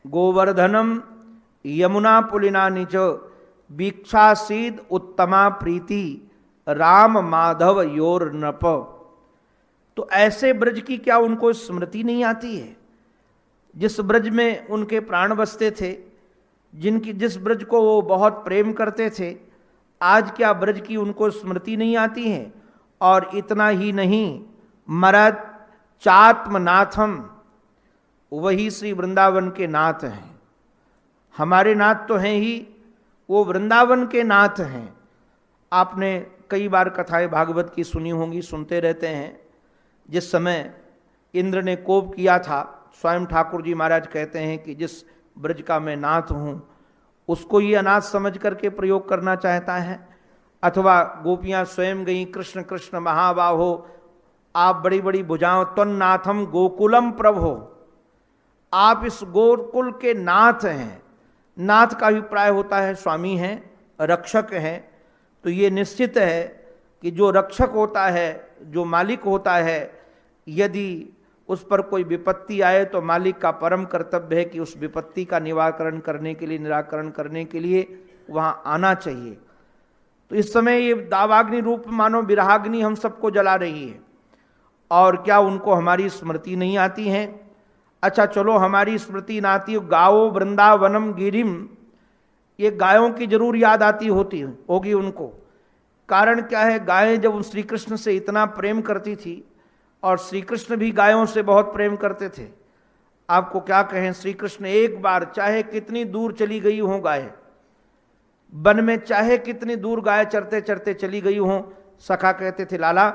गोवर्धनम यमुना पुलिनानि च वीक्षासीद उत्तमा प्रीति राम माधव योर नप। तो ऐसे ब्रज की क्या उनको स्मृति नहीं आती है, जिस ब्रज में उनके प्राण बसते थे, जिस ब्रज को वो बहुत प्रेम करते थे, आज क्या ब्रज की उनको स्मृति नहीं आती है? और इतना ही नहीं, मरद चात्मनाथम, वही श्री वृंदावन के नाथ हैं। हमारे नाथ तो हैं ही, वो वृंदावन के नाथ हैं। आपने कई बार कथाएं भागवत की सुनी होंगी, सुनते रहते हैं। जिस समय इंद्र ने कोप किया था, स्वयं ठाकुर जी महाराज कहते हैं कि जिस ब्रज का मैं नाथ हूं उसको ये अनाथ समझ करके प्रयोग करना चाहता है। अथवा गोपियां स्वयं गई, कृष्ण कृष्ण महाबाहो, आप बड़ी बड़ी भुजाओं, त्वन्नाथम गोकुलम प्रभो, आप इस गोकुल के नाथ हैं। नाथ का अभिप्राय होता है स्वामी हैं, रक्षक हैं। तो ये निश्चित है कि जो रक्षक होता है, जो मालिक होता है, यदि उस पर कोई विपत्ति आए तो मालिक का परम कर्तव्य है कि उस विपत्ति का निवारण करने के लिए, निराकरण करने के लिए वहां आना चाहिए। तो इस समय ये दावाग्नि रूप मानो विरहाग्नि हम सबको जला रही है, और क्या उनको हमारी स्मृति नहीं आती है? अच्छा चलो, हमारी स्मृति ना आती, गाओ वृंदावनम गिरिम, ये गायों की जरूर याद आती होगी उनको। कारण क्या है? गायें जब उन श्री कृष्ण से इतना प्रेम करती थी, और श्री कृष्ण भी गायों से बहुत प्रेम करते थे। आपको क्या कहें, श्री कृष्ण एक बार चाहे कितनी दूर चली गई हो गाय, वन में चाहे कितनी दूर गाय चरते चरते चली गई हो, सखा कहते थे लाला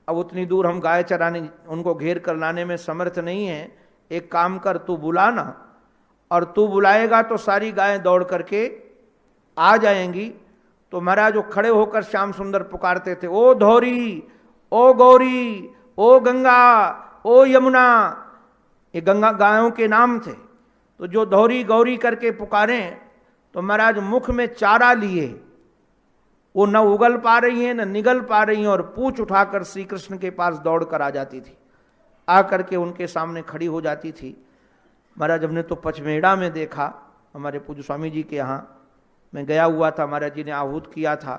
अब उतनी दूर हम गाय चराने, उनको घेर कर लाने में समर्थ नहीं है, एक काम कर तू बुला ना, और तू बुलाएगा तो सारी गायें दौड़ करके आ जाएंगी। तो महाराज जो खड़े होकर श्याम सुंदर पुकारते थे, ओ धौरी, ओ गौरी, ओ गंगा, ओ यमुना, ये गंगा गायों के नाम थे। तो जो धौरी गौरी करके पुकारें तो महाराज मुख में चारा लिए, वो न उगल पा रही हैं न निगल पा रही हैं, और पूंछ उठाकर श्री कृष्ण के पास दौड़ कर आ जाती थी, आकर के उनके सामने खड़ी हो जाती थी। महाराज हमने तो पचमेड़ा में देखा, हमारे पूज्य स्वामी जी के यहाँ मैं गया हुआ था, महाराज जी ने आहूत किया था।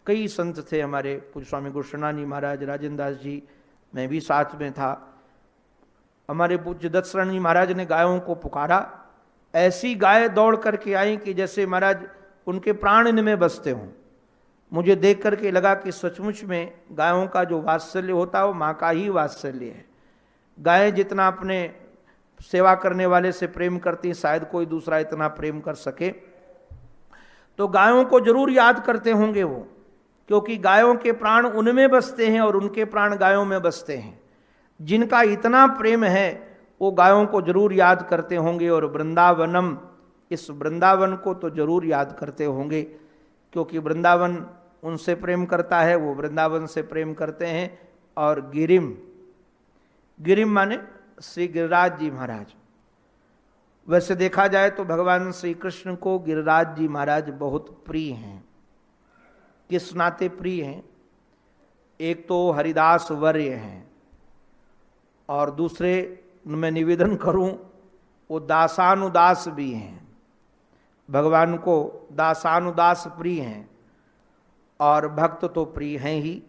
कई संत थे, हमारे पूज्य स्वामी गुरुशरणानी महाराज, राजेंद्र दास जी, मैं भी साथ में था। हमारे पूज्य दत्तशरण जी महाराज ने गायों को पुकारा, ऐसी गाय दौड़ करके आई कि जैसे महाराज उनके प्राण इनमें बसते हों। मुझे देख करके लगा कि सचमुच में गायों का जो वात्सल्य होता है वो माँ का ही वात्सल्य है। गायें जितना अपने सेवा करने वाले से प्रेम करती, शायद कोई दूसरा इतना प्रेम कर सके। तो गायों को जरूर याद करते होंगे वो, क्योंकि गायों के प्राण उनमें बसते हैं और उनके प्राण गायों में बसते हैं। जिनका इतना प्रेम है वो गायों को जरूर याद करते होंगे, और वृंदावनम, इस वृंदावन को तो जरूर याद करते होंगे, क्योंकि वृंदावन उनसे प्रेम करता है, वो वृंदावन से प्रेम करते हैं। और गिरिम, गिरिम माने श्री गिरिराज जी महाराज। वैसे देखा जाए तो भगवान श्री कृष्ण को गिरिराज जी महाराज बहुत प्रिय हैं। किस नाते प्रिय हैं? एक तो हरिदास वर्य हैं, और दूसरे मैं निवेदन करूं वो दासानुदास भी हैं। भगवान को दासानुदास प्रिय हैं और भक्त तो प्रिय हैं ही।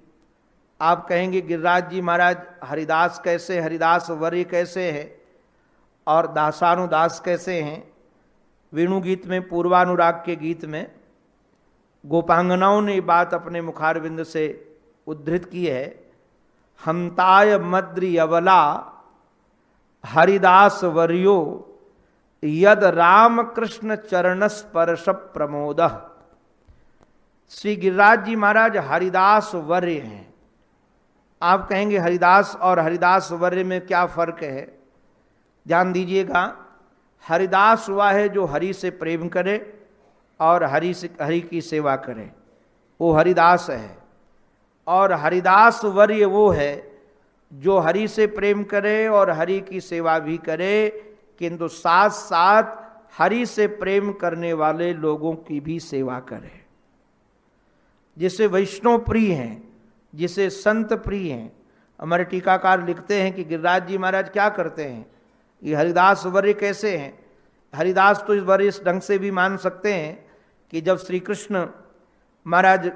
आप कहेंगे गिरिराज जी महाराज हरिदास कैसे, हरिदास वर्य कैसे है और दासानुदास कैसे हैं? वेणु गीत में, पूर्वानुराग के गीत में गोपांगनाओं ने बात अपने मुखारविंद से उद्धृत की है। हंताय मद्रि अवला हरिदास वर्यो यद राम कृष्ण चरण स्पर्श प्रमोद। श्री गिरिराज जी महाराज हरिदास वर्य हैं। आप कहेंगे हरिदास और हरिदास वर्य में क्या फर्क है? ध्यान दीजिएगा, हरिदास वह है जो हरि से प्रेम करे और हरि की सेवा करे, वो हरिदास है। और हरिदास वर्य वो है जो हरि से प्रेम करे और हरि की सेवा भी करे, किंतु साथ साथ हरि से प्रेम करने वाले लोगों की भी सेवा करे। जिसे वैष्णव प्रिय हैं, जिसे संत प्रिय हैं। हमारे टीकाकार लिखते हैं कि गिरिराज जी महाराज क्या करते हैं, ये हरिदास वर्य कैसे हैं? हरिदास तो इस वर्य इस ढंग से भी मान सकते हैं कि जब श्री कृष्ण महाराज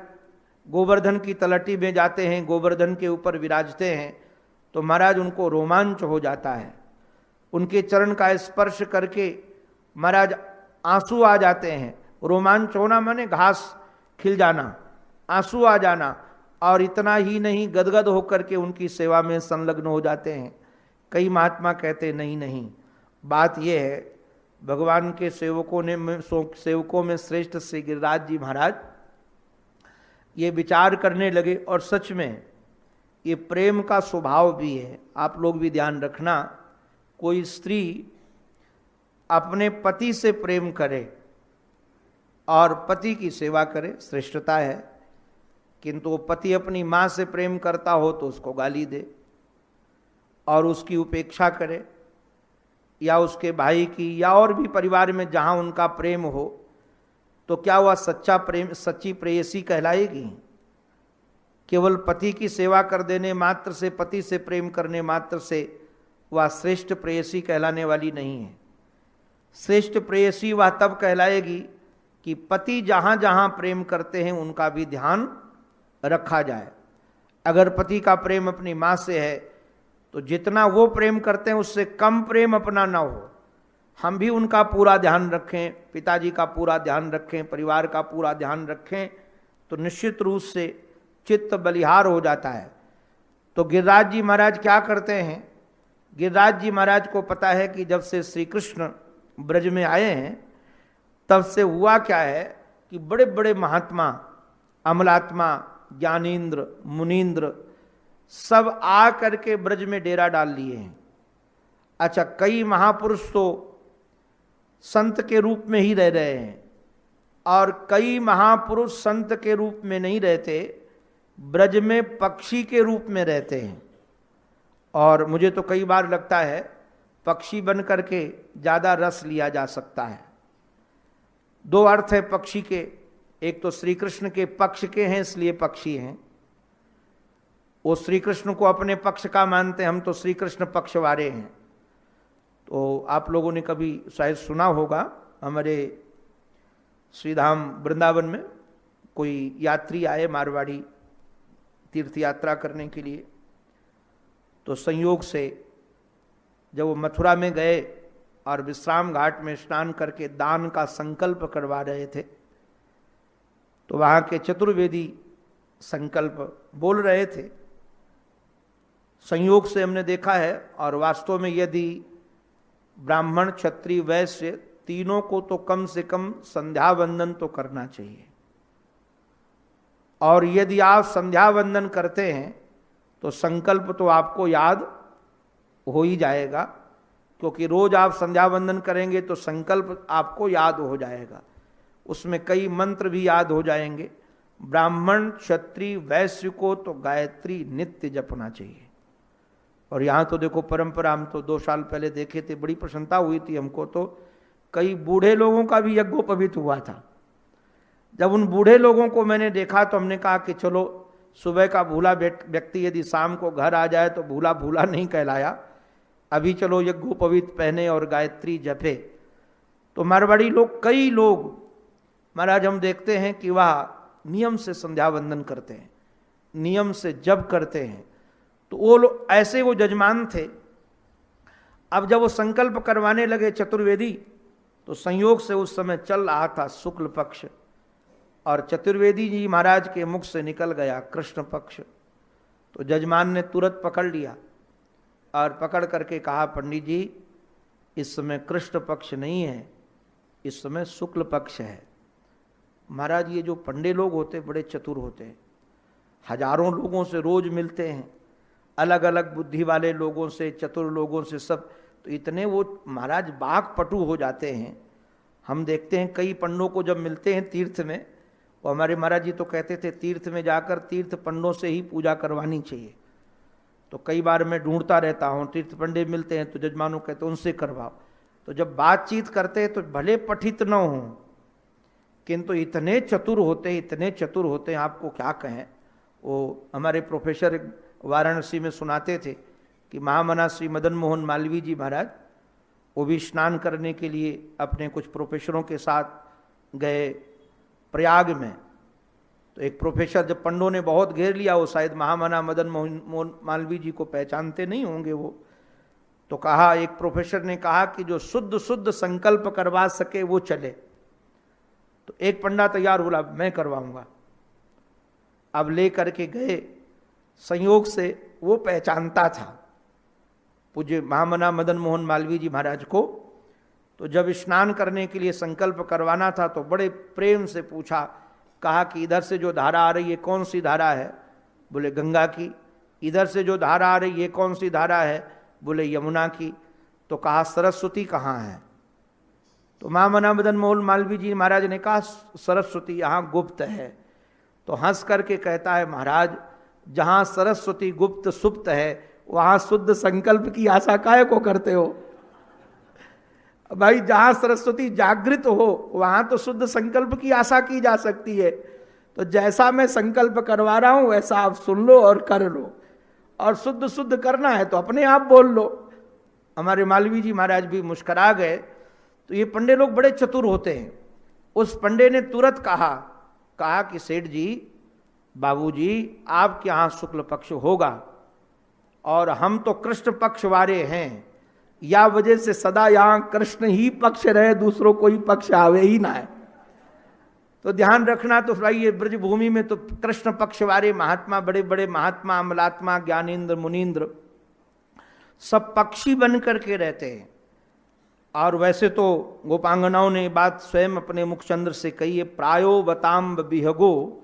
गोवर्धन की तलहटी में जाते हैं, गोवर्धन के ऊपर विराजते हैं, तो महाराज उनको रोमांच हो जाता है। उनके चरण का स्पर्श करके महाराज आंसू आ जाते हैं। रोमांच होना माने घास खिल जाना, आंसू आ जाना। और इतना ही नहीं, गदगद होकर के उनकी सेवा में संलग्न हो जाते हैं। कई महात्मा कहते नहीं नहीं, बात यह है भगवान के सेवकों में श्रेष्ठ श्री गिरिराज जी महाराज ये विचार करने लगे। और सच में ये प्रेम का स्वभाव भी है। आप लोग भी ध्यान रखना, कोई स्त्री अपने पति से प्रेम करे और पति की सेवा करे, श्रेष्ठता है। किंतु वो पति अपनी माँ से प्रेम करता हो तो उसको गाली दे और उसकी उपेक्षा करे, या उसके भाई की, या और भी परिवार में जहाँ उनका प्रेम हो, तो क्या वह सच्चा प्रेम, सच्ची प्रेयसी कहलाएगी? केवल पति की सेवा कर देने मात्र से, पति से प्रेम करने मात्र से वह श्रेष्ठ प्रेयसी कहलाने वाली नहीं है। श्रेष्ठ प्रेयसी वह तब कहलाएगी कि पति जहाँ जहाँ प्रेम करते हैं उनका भी ध्यान रखा जाए। अगर पति का प्रेम अपनी माँ से है तो जितना वो प्रेम करते हैं उससे कम प्रेम अपना ना हो। हम भी उनका पूरा ध्यान रखें, पिताजी का पूरा ध्यान रखें, परिवार का पूरा ध्यान रखें, तो निश्चित रूप से चित्त बलिहार हो जाता है। तो गिरिराज जी महाराज क्या करते हैं? गिरिराज जी महाराज को पता है कि जब से श्री कृष्ण ब्रज में आए हैं तब से हुआ क्या है कि बड़े बड़े महात्मा, अमलात्मा, ज्ञानेन्द्र, मुनीन्द्र सब आ करके ब्रज में डेरा डाल लिए हैं। अच्छा, कई महापुरुष तो संत के रूप में ही रह रहे हैं और कई महापुरुष संत के रूप में नहीं रहते, ब्रज में पक्षी के रूप में रहते हैं। और मुझे तो कई बार लगता है पक्षी बन करके ज़्यादा रस लिया जा सकता है। दो अर्थ है पक्षी के, एक तो श्री कृष्ण के पक्ष के हैं इसलिए पक्षी हैं, वो श्री कृष्ण को अपने पक्ष का मानते हैं, हम तो श्री कृष्ण पक्ष वाले हैं। तो आप लोगों ने कभी शायद सुना होगा, हमारे श्रीधाम वृंदावन में कोई यात्री आए मारवाड़ी तीर्थ यात्रा करने के लिए, तो संयोग से जब वो मथुरा में गए और विश्राम घाट में स्नान करके दान का संकल्प करवा रहे थे, तो वहाँ के चतुर्वेदी संकल्प बोल रहे थे। संयोग से हमने देखा है, और वास्तव में यदि ब्राह्मण, क्षत्रिय, वैश्य तीनों को तो कम से कम संध्या वंदन तो करना चाहिए। और यदि आप संध्या वंदन करते हैं तो संकल्प तो आपको याद हो ही जाएगा, क्योंकि रोज आप संध्या वंदन करेंगे तो संकल्प आपको याद हो जाएगा। उसमें कई मंत्र भी याद हो जाएंगे। ब्राह्मण, क्षत्रिय, वैश्य को तो गायत्री नित्य जपना चाहिए। और यहाँ तो देखो परंपरा, हम तो 2 साल पहले देखे थे, बड़ी प्रसन्नता हुई थी हमको। तो कई बूढ़े लोगों का भी यज्ञोपवीत हुआ था। जब उन बूढ़े लोगों को मैंने देखा तो हमने कहा कि चलो, सुबह का भूला व्यक्ति यदि शाम को घर आ जाए तो भूला भूला नहीं कहलाया, अभी चलो यज्ञोपवीत पहने और गायत्री जपे। तो मारवाड़ी लोग, कई लोग महाराज हम देखते हैं कि वह नियम से संध्या वंदन करते हैं, नियम से जप करते हैं। तो वो लोग ऐसे, वो जजमान थे। अब जब वो संकल्प करवाने लगे चतुर्वेदी, तो संयोग से उस समय चल रहा था शुक्ल पक्ष, और चतुर्वेदी जी महाराज के मुख से निकल गया कृष्ण पक्ष। तो जजमान ने तुरंत पकड़ लिया और पकड़ करके कहा, पंडित जी इस समय कृष्ण पक्ष नहीं है, इस समय शुक्ल पक्ष है। महाराज ये जो पंडे लोग होते बड़े चतुर होते हैं, हजारों लोगों से रोज मिलते हैं, अलग अलग बुद्धि वाले लोगों से, चतुर लोगों से, सब। तो इतने वो महाराज बाक पटु हो जाते हैं। हम देखते हैं कई पंडों को जब मिलते हैं तीर्थ में, वो हमारे महाराज जी तो कहते थे तीर्थ में जाकर तीर्थ पंडों से ही पूजा करवानी चाहिए। तो कई बार मैं ढूंढता रहता हूँ, तीर्थ पंडे मिलते हैं तो जजमानों कहते उनसे करवाओ। तो जब बातचीत करते हैं तो भले पठित न हों, किंतु इतने चतुर होते हैं, इतने चतुर होते हैं, आपको क्या कहें। वो हमारे प्रोफेसर वाराणसी में सुनाते थे कि महामना श्री मदन मोहन मालवीय जी महाराज, वो भी स्नान करने के लिए अपने कुछ प्रोफेसरों के साथ गए प्रयाग में। तो एक प्रोफेसर, जब पंडों ने बहुत घेर लिया, वो शायद महामना मदन मोहन मालवीय जी को पहचानते नहीं होंगे वो, तो कहा, एक प्रोफेसर ने कहा कि जो शुद्ध शुद्ध संकल्प करवा सके वो चले। तो एक पंडा तैयार हुआ, मैं करवाऊंगा। अब ले करके गए, संयोग से वो पहचानता था पूज्य महामना मदन मोहन मालवीय जी महाराज को। तो जब स्नान करने के लिए संकल्प करवाना था तो बड़े प्रेम से पूछा, कहा कि इधर से जो धारा आ रही है कौन सी धारा है? बोले गंगा की। इधर से जो धारा आ रही है कौन सी धारा है? बोले यमुना की। तो कहा सरस्वती कहाँ है? तो महामना मदन मोहन मालवीय जी महाराज ने कहा सरस्वती यहाँ गुप्त है। तो हंस करके कहता है, महाराज जहाँ सरस्वती गुप्त सुप्त है वहाँ शुद्ध संकल्प की आशा काहे को करते हो? भाई जहाँ सरस्वती जागृत हो वहाँ तो शुद्ध संकल्प की आशा की जा सकती है। तो जैसा मैं संकल्प करवा रहा हूँ वैसा आप सुन लो और कर लो, और शुद्ध शुद्ध करना है तो अपने आप बोल लो। हमारे मालवीय जी महाराज भी मुस्कुरा गए। तो ये पंडे लोग बड़े चतुर होते हैं। उस पंडे ने तुरंत कहा कि सेठ जी, बाबूजी, आपके यहाँ शुक्ल पक्ष होगा और हम तो कृष्ण पक्ष वाले हैं, या वजह से सदा यहाँ कृष्ण ही पक्ष रहे, दूसरों कोई पक्ष आवे ही ना है। तो ध्यान रखना। तो भाई ये ब्रजभूमि में तो कृष्ण पक्ष वाले महात्मा, बड़े बड़े महात्मा, अमलात्मा, ज्ञानेन्द्र, मुनीन्द्र सब पक्षी बन करके रहते हैं। और वैसे तो गोपांगनाओं ने बात स्वयं अपने मुखचंद्र से कही है, प्रायो बताम्ब विहगो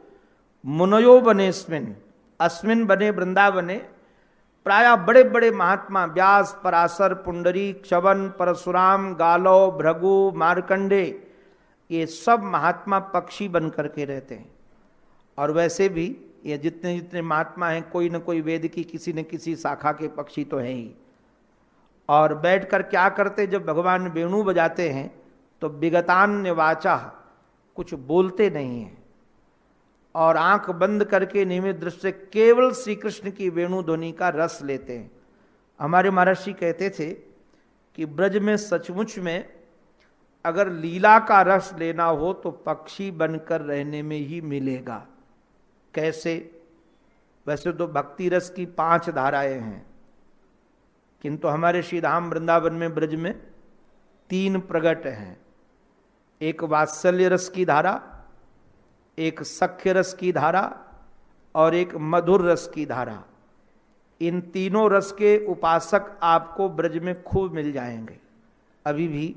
मुनयो बनेस्मिन, अस्मिन बने वृंदावने। प्राय बड़े बड़े महात्मा व्यास, पराशर, पुंडरी, च्यवन, परशुराम, गालो, भृगु, मार्कंडे, ये सब महात्मा पक्षी बन करके रहते हैं। और वैसे भी ये जितने जितने महात्मा हैं कोई न कोई वेद की किसी न किसी शाखा के पक्षी तो हैं ही। और बैठकर क्या करते, जब भगवान वेणु बजाते हैं तो विगतान्य वाचा, कुछ बोलते नहीं हैं और आंख बंद करके नियमित दृष्टि से केवल श्री कृष्ण की वेणु ध्वनि का रस लेते हैं। हमारे महर्षि कहते थे कि ब्रज में सचमुच में अगर लीला का रस लेना हो तो पक्षी बनकर रहने में ही मिलेगा। कैसे? वैसे तो भक्ति रस की 5 धाराएं हैं, किंतु हमारे श्री धाम वृंदावन में ब्रज में 3 प्रगट हैं। एक वात्सल्य रस की धारा, एक सख्य रस की धारा और एक मधुर रस की धारा। इन तीनों रस के उपासक आपको ब्रज में खूब मिल जाएंगे। अभी भी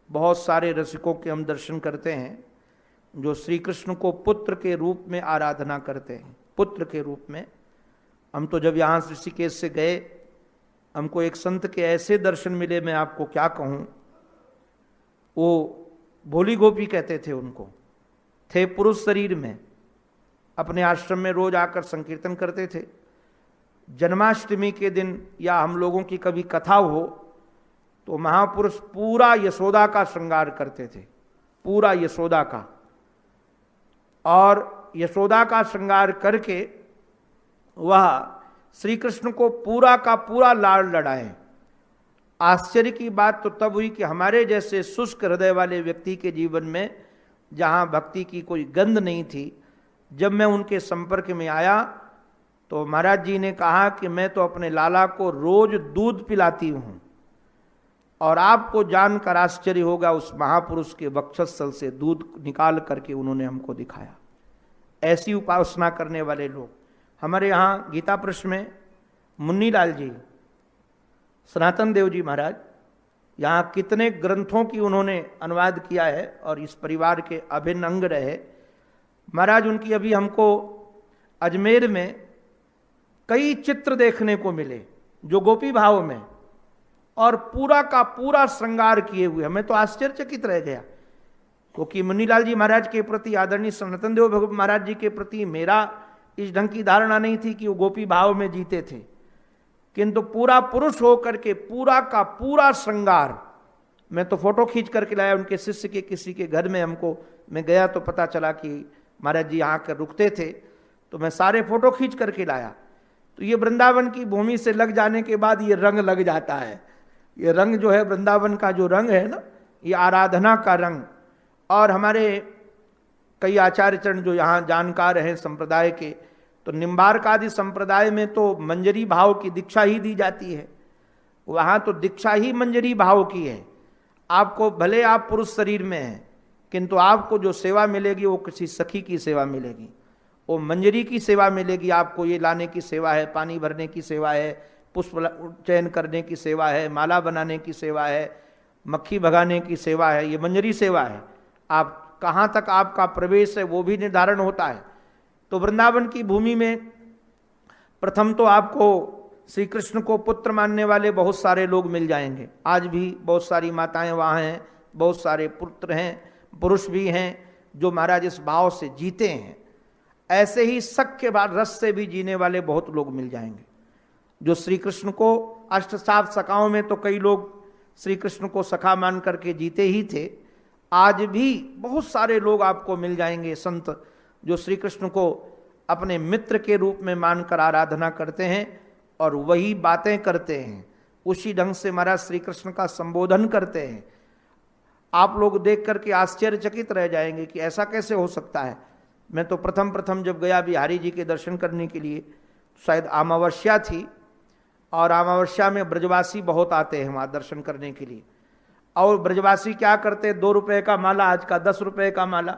बहुत सारे रसिकों के हम दर्शन करते हैं जो श्री कृष्ण को पुत्र के रूप में आराधना करते हैं। पुत्र के रूप में हम तो जब यहाँ ऋषिकेश से गए, हमको एक संत के ऐसे दर्शन मिले, मैं आपको क्या कहूँ। वो भोली गोपी कहते थे उनको, थे पुरुष शरीर में, अपने आश्रम में रोज आकर संकीर्तन करते थे। जन्माष्टमी के दिन या हम लोगों की कभी कथा हो तो महापुरुष पूरा यशोदा का श्रृंगार करते थे, पूरा यशोदा का। और यशोदा का श्रृंगार करके वह श्री कृष्ण को पूरा का पूरा लाड़ लड़ाए। आश्चर्य की बात तो तब हुई कि हमारे जैसे शुष्क हृदय वाले व्यक्ति के जीवन में, जहाँ भक्ति की कोई गंध नहीं थी, जब मैं उनके संपर्क में आया तो महाराज जी ने कहा कि मैं तो अपने लाला को रोज दूध पिलाती हूँ, और आपको जानकर आश्चर्य होगा उस महापुरुष के वक्षस्थल से दूध निकाल करके उन्होंने हमको दिखाया। ऐसी उपासना करने वाले लोग हमारे यहाँ गीता प्रश्न में मुन्नी लाल जी, सनातन देव जी महाराज, यहाँ कितने ग्रंथों की उन्होंने अनुवाद किया है और इस परिवार के अभिन्न अंग रहे महाराज। उनकी अभी हमको अजमेर में कई चित्र देखने को मिले जो गोपी भाव में और पूरा का पूरा श्रृंगार किए हुए। हमें तो आश्चर्यचकित रह गया, क्योंकि मुन्नीलाल जी महाराज के प्रति, आदरणीय सनातन देव महाराज जी के प्रति मेरा इस ढंग की धारणा नहीं थी कि वो गोपी भाव में जीते थे, किंतु पूरा पुरुष होकर के पूरा का पूरा श्रृंगार। मैं तो फोटो खींच करके लाया उनके शिष्य के किसी के घर में, हमको मैं गया तो पता चला कि महाराज जी आकर रुकते थे, तो मैं सारे फोटो खींच करके लाया। तो ये वृंदावन की भूमि से लग जाने के बाद ये रंग लग जाता है। ये रंग जो है वृंदावन का जो रंग है ना, ये आराधना का रंग। और हमारे कई आचार्यचरण जो यहाँ जानकार हैं संप्रदाय के, तो निम्बार्क आदि संप्रदाय में तो मंजरी भाव की दीक्षा ही दी जाती है। वहाँ तो दीक्षा ही मंजरी भाव की है। आपको भले आप पुरुष शरीर में हैं, किंतु आपको जो सेवा मिलेगी वो किसी सखी की सेवा मिलेगी, वो मंजरी की सेवा मिलेगी। आपको ये लाने की सेवा है, पानी भरने की सेवा है, पुष्प चयन करने की सेवा है, माला बनाने की सेवा है, मक्खी भगाने की सेवा है, ये मंजरी सेवा है। आप कहाँ तक आपका प्रवेश है वो भी निर्धारण होता है। तो वृंदावन की भूमि में प्रथम तो आपको श्री कृष्ण को पुत्र मानने वाले बहुत सारे लोग मिल जाएंगे। आज भी बहुत सारी माताएं वहाँ हैं, बहुत सारे पुत्र हैं, पुरुष भी हैं जो महाराज इस भाव से जीते हैं। ऐसे ही शक के बाद रस से भी जीने वाले बहुत लोग मिल जाएंगे जो श्री कृष्ण को, अष्टसात सखाओं में तो कई लोग श्री कृष्ण को सखा मान करके जीते ही थे। आज भी बहुत सारे लोग आपको मिल जाएंगे संत जो श्री कृष्ण को अपने मित्र के रूप में मानकर आराधना करते हैं और वही बातें करते हैं, उसी ढंग से महाराज श्री कृष्ण का संबोधन करते हैं। आप लोग देख करके आश्चर्यचकित रह जाएंगे कि ऐसा कैसे हो सकता है। मैं तो प्रथम जब गया बिहारी जी के दर्शन करने के लिए, शायद अमावस्या थी, और अमावस्या में ब्रजवासी बहुत आते हैं वहाँ दर्शन करने के लिए। और ब्रजवासी क्या करते, 2 रुपए का माला, आज का 10 रुपए का माला,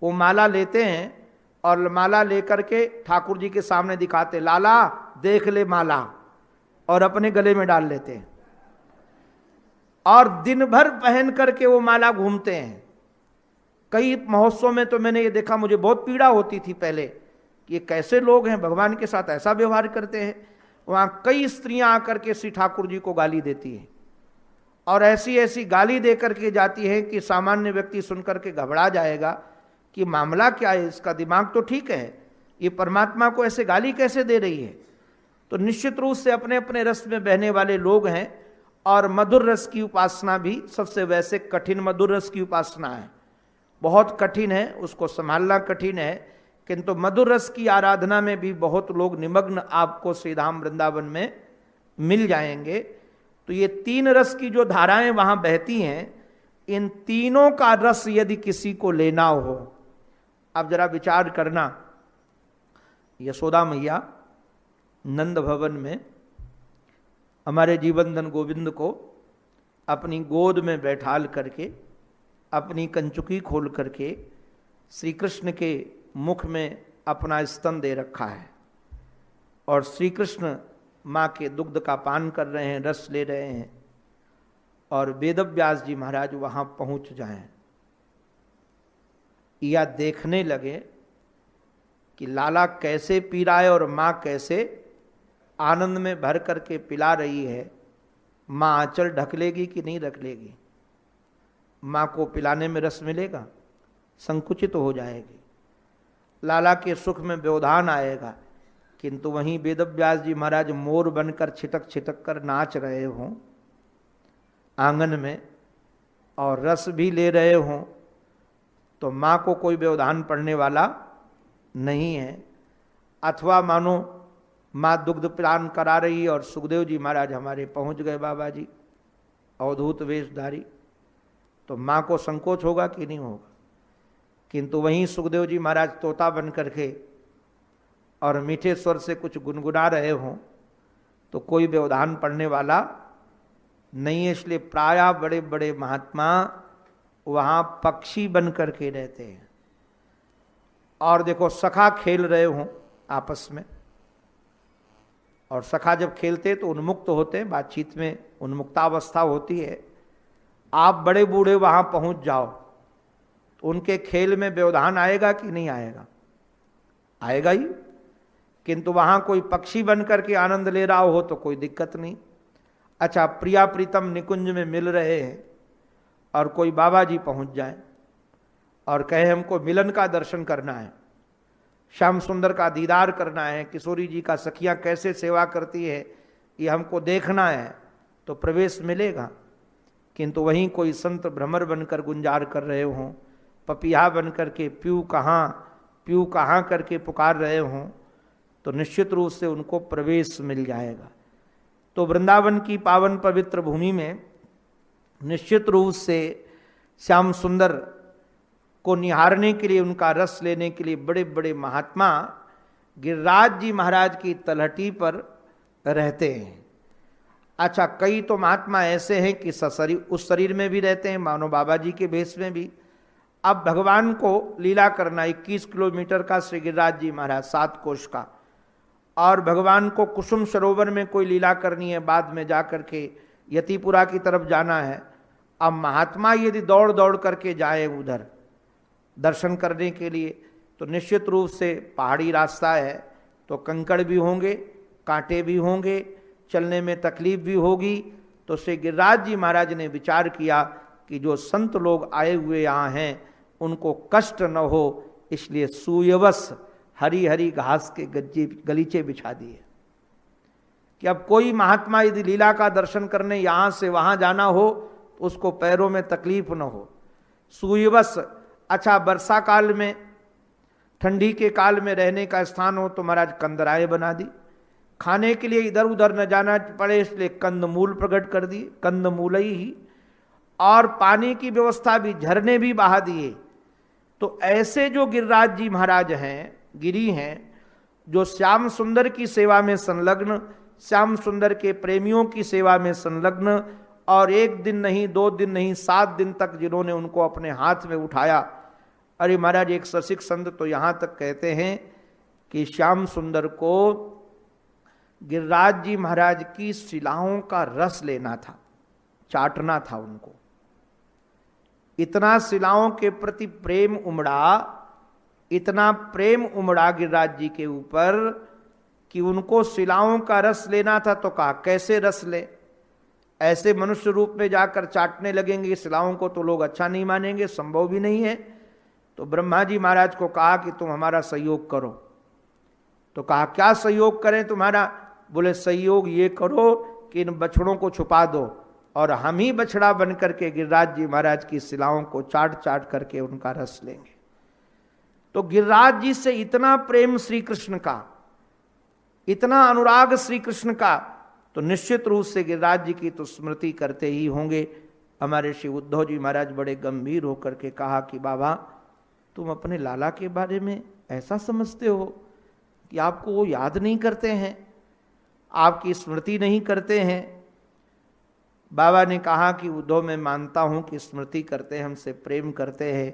वो माला लेते हैं और माला लेकर के ठाकुर जी के सामने दिखाते, लाला देख ले माला, और अपने गले में डाल लेते हैं और दिन भर पहन करके वो माला घूमते हैं। कई महोत्सव में तो मैंने ये देखा, मुझे बहुत पीड़ा होती थी पहले कि ये कैसे लोग हैं, भगवान के साथ ऐसा व्यवहार करते हैं। वहाँ कई स्त्रियां आकर के श्री ठाकुर जी को गाली देती हैं और ऐसी ऐसी गाली दे करके जाती है कि सामान्य व्यक्ति सुनकर के घबरा जाएगा कि मामला क्या है, इसका दिमाग तो ठीक है, ये परमात्मा को ऐसे गाली कैसे दे रही है। तो निश्चित रूप से अपने अपने रस में बहने वाले लोग हैं और मधुर रस की उपासना भी सबसे वैसे कठिन मधुर रस की उपासना है, बहुत कठिन है, उसको संभालना कठिन है। किंतु मधुर रस की आराधना में भी बहुत लोग निमग्न आपको श्रीधाम वृंदावन में मिल जाएंगे। तो ये 3 रस की जो धाराएं वहां बहती हैं, इन तीनों का रस यदि किसी को लेना हो, अब जरा विचार करना, यशोदा मैया नंद भवन में हमारे जीवनधन गोविंद को अपनी गोद में बैठाल करके, अपनी कंचुकी खोल करके श्री कृष्ण के मुख में अपना स्तन दे रखा है और श्री कृष्ण माँ के दुग्ध का पान कर रहे हैं, रस ले रहे हैं, और वेदव्यास जी महाराज वहाँ पहुँच जाएं या देखने लगे कि लाला कैसे पी रहा है और माँ कैसे आनंद में भर करके पिला रही है। माँ आंचल ढक लेगी कि नहीं ढक लेगी? माँ को पिलाने में रस मिलेगा? संकुचित हो जाएगी। लाला के सुख में व्यवधान आएगा। किंतु वहीं वेदव्यास जी महाराज मोर बनकर छिटक छिटक कर नाच रहे हों आंगन में और रस भी ले रहे हों, तो माँ को कोई व्यवधान पड़ने वाला नहीं है। अथवा मानो माँ दुग्ध पान करा रही और सुखदेव जी महाराज हमारे पहुँच गए, बाबा जी अवधूत वेशधारी, तो माँ को संकोच होगा कि नहीं होगा? किंतु वहीं सुखदेव जी महाराज तोता बन करके और मीठे स्वर से कुछ गुनगुना रहे हों तो कोई व्यवधान पड़ने वाला नहीं है। इसलिए प्रायः बड़े बड़े महात्मा वहाँ पक्षी बन करके रहते हैं। और देखो सखा खेल रहे हों आपस में, और सखा जब खेलते तो उन्मुक्त होते हैं, बातचीत में उन्मुक्तावस्था होती है। आप बड़े बूढ़े वहाँ पहुँच जाओ तो उनके खेल में व्यवधान आएगा कि नहीं आएगा? आएगा ही। किंतु वहाँ कोई पक्षी बन करके आनंद ले रहा हो तो कोई दिक्कत नहीं। अच्छा, प्रिया प्रीतम निकुंज में मिल रहे हैं और कोई बाबा जी पहुँच जाए और कहे हमको मिलन का दर्शन करना है, श्याम सुंदर का दीदार करना है, किशोरी जी का सखियाँ कैसे सेवा करती है ये हमको देखना है, तो प्रवेश मिलेगा। किंतु वहीं कोई संत भ्रमर बनकर गुंजार कर रहे हों, पपिया बन करके प्यू कहाँ करके पुकार रहे हों, तो निश्चित रूप से उनको प्रवेश मिल जाएगा। तो वृंदावन की पावन पवित्र भूमि में निश्चित रूप से श्याम सुंदर को निहारने के लिए, उनका रस लेने के लिए बड़े बड़े महात्मा गिरिराज जी महाराज की तलहटी पर रहते हैं। अच्छा, कई तो महात्मा ऐसे हैं कि सशरीर उस शरीर में भी रहते हैं, मानो बाबा जी के भेष में भी। अब भगवान को लीला करना 21 किलोमीटर का श्री गिरिराज जी महाराज 7 कोश का, और भगवान को कुसुम सरोवर में कोई लीला करनी है, बाद में जाकर के यतिपुरा की तरफ जाना है। अब महात्मा यदि दौड़ दौड़ करके जाए उधर दर्शन करने के लिए, तो निश्चित रूप से पहाड़ी रास्ता है, तो कंकड़ भी होंगे, कांटे भी होंगे, चलने में तकलीफ भी होगी। तो श्री गिरिराज जी महाराज ने विचार किया कि जो संत लोग आए हुए यहाँ हैं उनको कष्ट न हो, इसलिए सुयवस हरी हरी घास के गलीचे बिछा दिए कि अब कोई महात्मा यदि लीला का दर्शन करने यहाँ से वहाँ जाना हो तो उसको पैरों में तकलीफ न हो। सुयवस, अच्छा वर्षा काल में, ठंडी के काल में रहने का स्थान हो तो महाराज कंदराए बना दी, खाने के लिए इधर उधर न जाना पड़े इसलिए कंदमूल प्रकट कर दिए, कंदमूल ही, और पानी की व्यवस्था भी, झरने भी बहा दिए। तो ऐसे जो गिरिराज जी महाराज हैं, गिरी हैं, जो श्याम सुंदर की सेवा में संलग्न, श्याम सुंदर के प्रेमियों की सेवा में संलग्न, और 1 दिन नहीं 2 दिन नहीं 7 दिन तक जिन्होंने उनको अपने हाथ में उठाया। अरे महाराज, एक ससिक संत तो यहाँ तक कहते हैं कि श्याम सुंदर को गिरिराज जी महाराज की शिलाओं का रस लेना था, चाटना था उनको। इतना शिलाओं के प्रति प्रेम उमड़ा, इतना प्रेम उमड़ा गिरिराज जी के ऊपर कि उनको शिलाओं का रस लेना था। तो कहा कैसे रस ले, ऐसे मनुष्य रूप में जाकर चाटने लगेंगे शिलाओं को तो लोग अच्छा नहीं मानेंगे, संभव भी नहीं है। तो ब्रह्मा जी महाराज को कहा कि तुम हमारा सहयोग करो। तो कहा क्या सहयोग करें तुम्हारा? बोले सहयोग ये करो कि इन बछड़ों को छुपा दो और हम ही बछड़ा बन करके गिरिराज जी महाराज की शिलाओं को चाट चाट करके उनका रस लेंगे। तो गिरिराज जी से इतना प्रेम श्री कृष्ण का, इतना अनुराग श्री कृष्ण का, तो निश्चित रूप से गिरिराज जी की तो स्मृति करते ही होंगे। हमारे श्री उद्धव जी महाराज बड़े गंभीर होकर के कहा कि बाबा तुम अपने लाला के बारे में ऐसा समझते हो कि आपको वो याद नहीं करते हैं, आपकी स्मृति नहीं करते हैं। बाबा ने कहा कि उद्धव मैं मानता हूं कि स्मृति करते हैं, हमसे प्रेम करते हैं,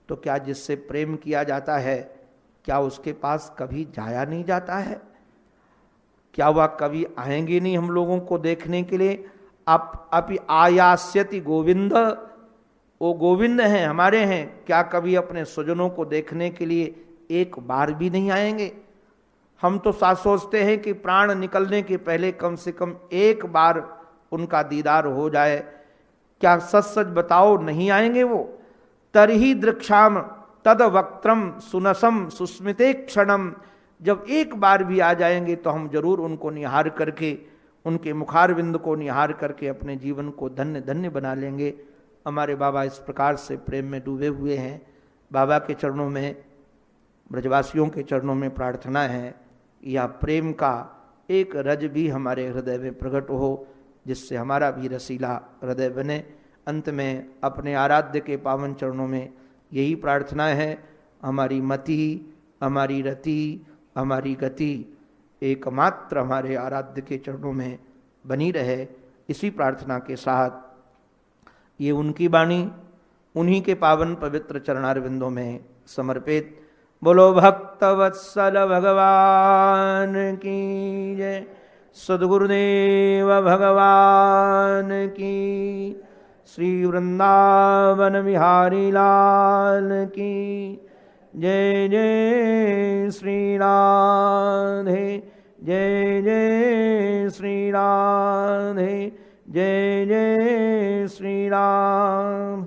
तो क्या जिससे प्रेम किया जाता है क्या उसके पास कभी जाया नहीं जाता है? क्या वह कभी आएंगे नहीं हम लोगों को देखने के लिए? अपि आयास्यति गोविंद, वो गोविंद हैं, हमारे हैं, क्या कभी अपने स्वजनों को देखने के लिए एक बार भी नहीं आएंगे? हम तो सोचते हैं कि प्राण निकलने के पहले कम से कम एक बार उनका दीदार हो जाए। क्या सच सच बताओ नहीं आएंगे वो? तरही दृक्षाम तद वक्त्रम सुनसम सुस्मिते क्षणम, जब एक बार भी आ जाएंगे तो हम जरूर उनको निहार करके, उनके मुखारविंद को निहार करके अपने जीवन को धन्य धन्य बना लेंगे। हमारे बाबा इस प्रकार से प्रेम में डूबे हुए हैं। बाबा के चरणों में, ब्रजवासियों के चरणों में प्रार्थना है या प्रेम का एक रज भी हमारे हृदय में प्रकट हो, जिससे हमारा भी रसीला हृदय बने। अंत में अपने आराध्य के पावन चरणों में यही प्रार्थना है, हमारी मति, हमारी रति, हमारी गति एकमात्र हमारे आराध्य के चरणों में बनी रहे। इसी प्रार्थना के साथ ये उनकी वाणी उन्हीं के पावन पवित्र चरणारविंदों में समर्पित। बोलो भक्तवत्सल भगवान की जय, सद्गुरुदेव भगवान की, श्री वृंदावन बिहारी लाल की जय। जय श्री राधे, जय जय श्री राधे, जय जय श्री राम।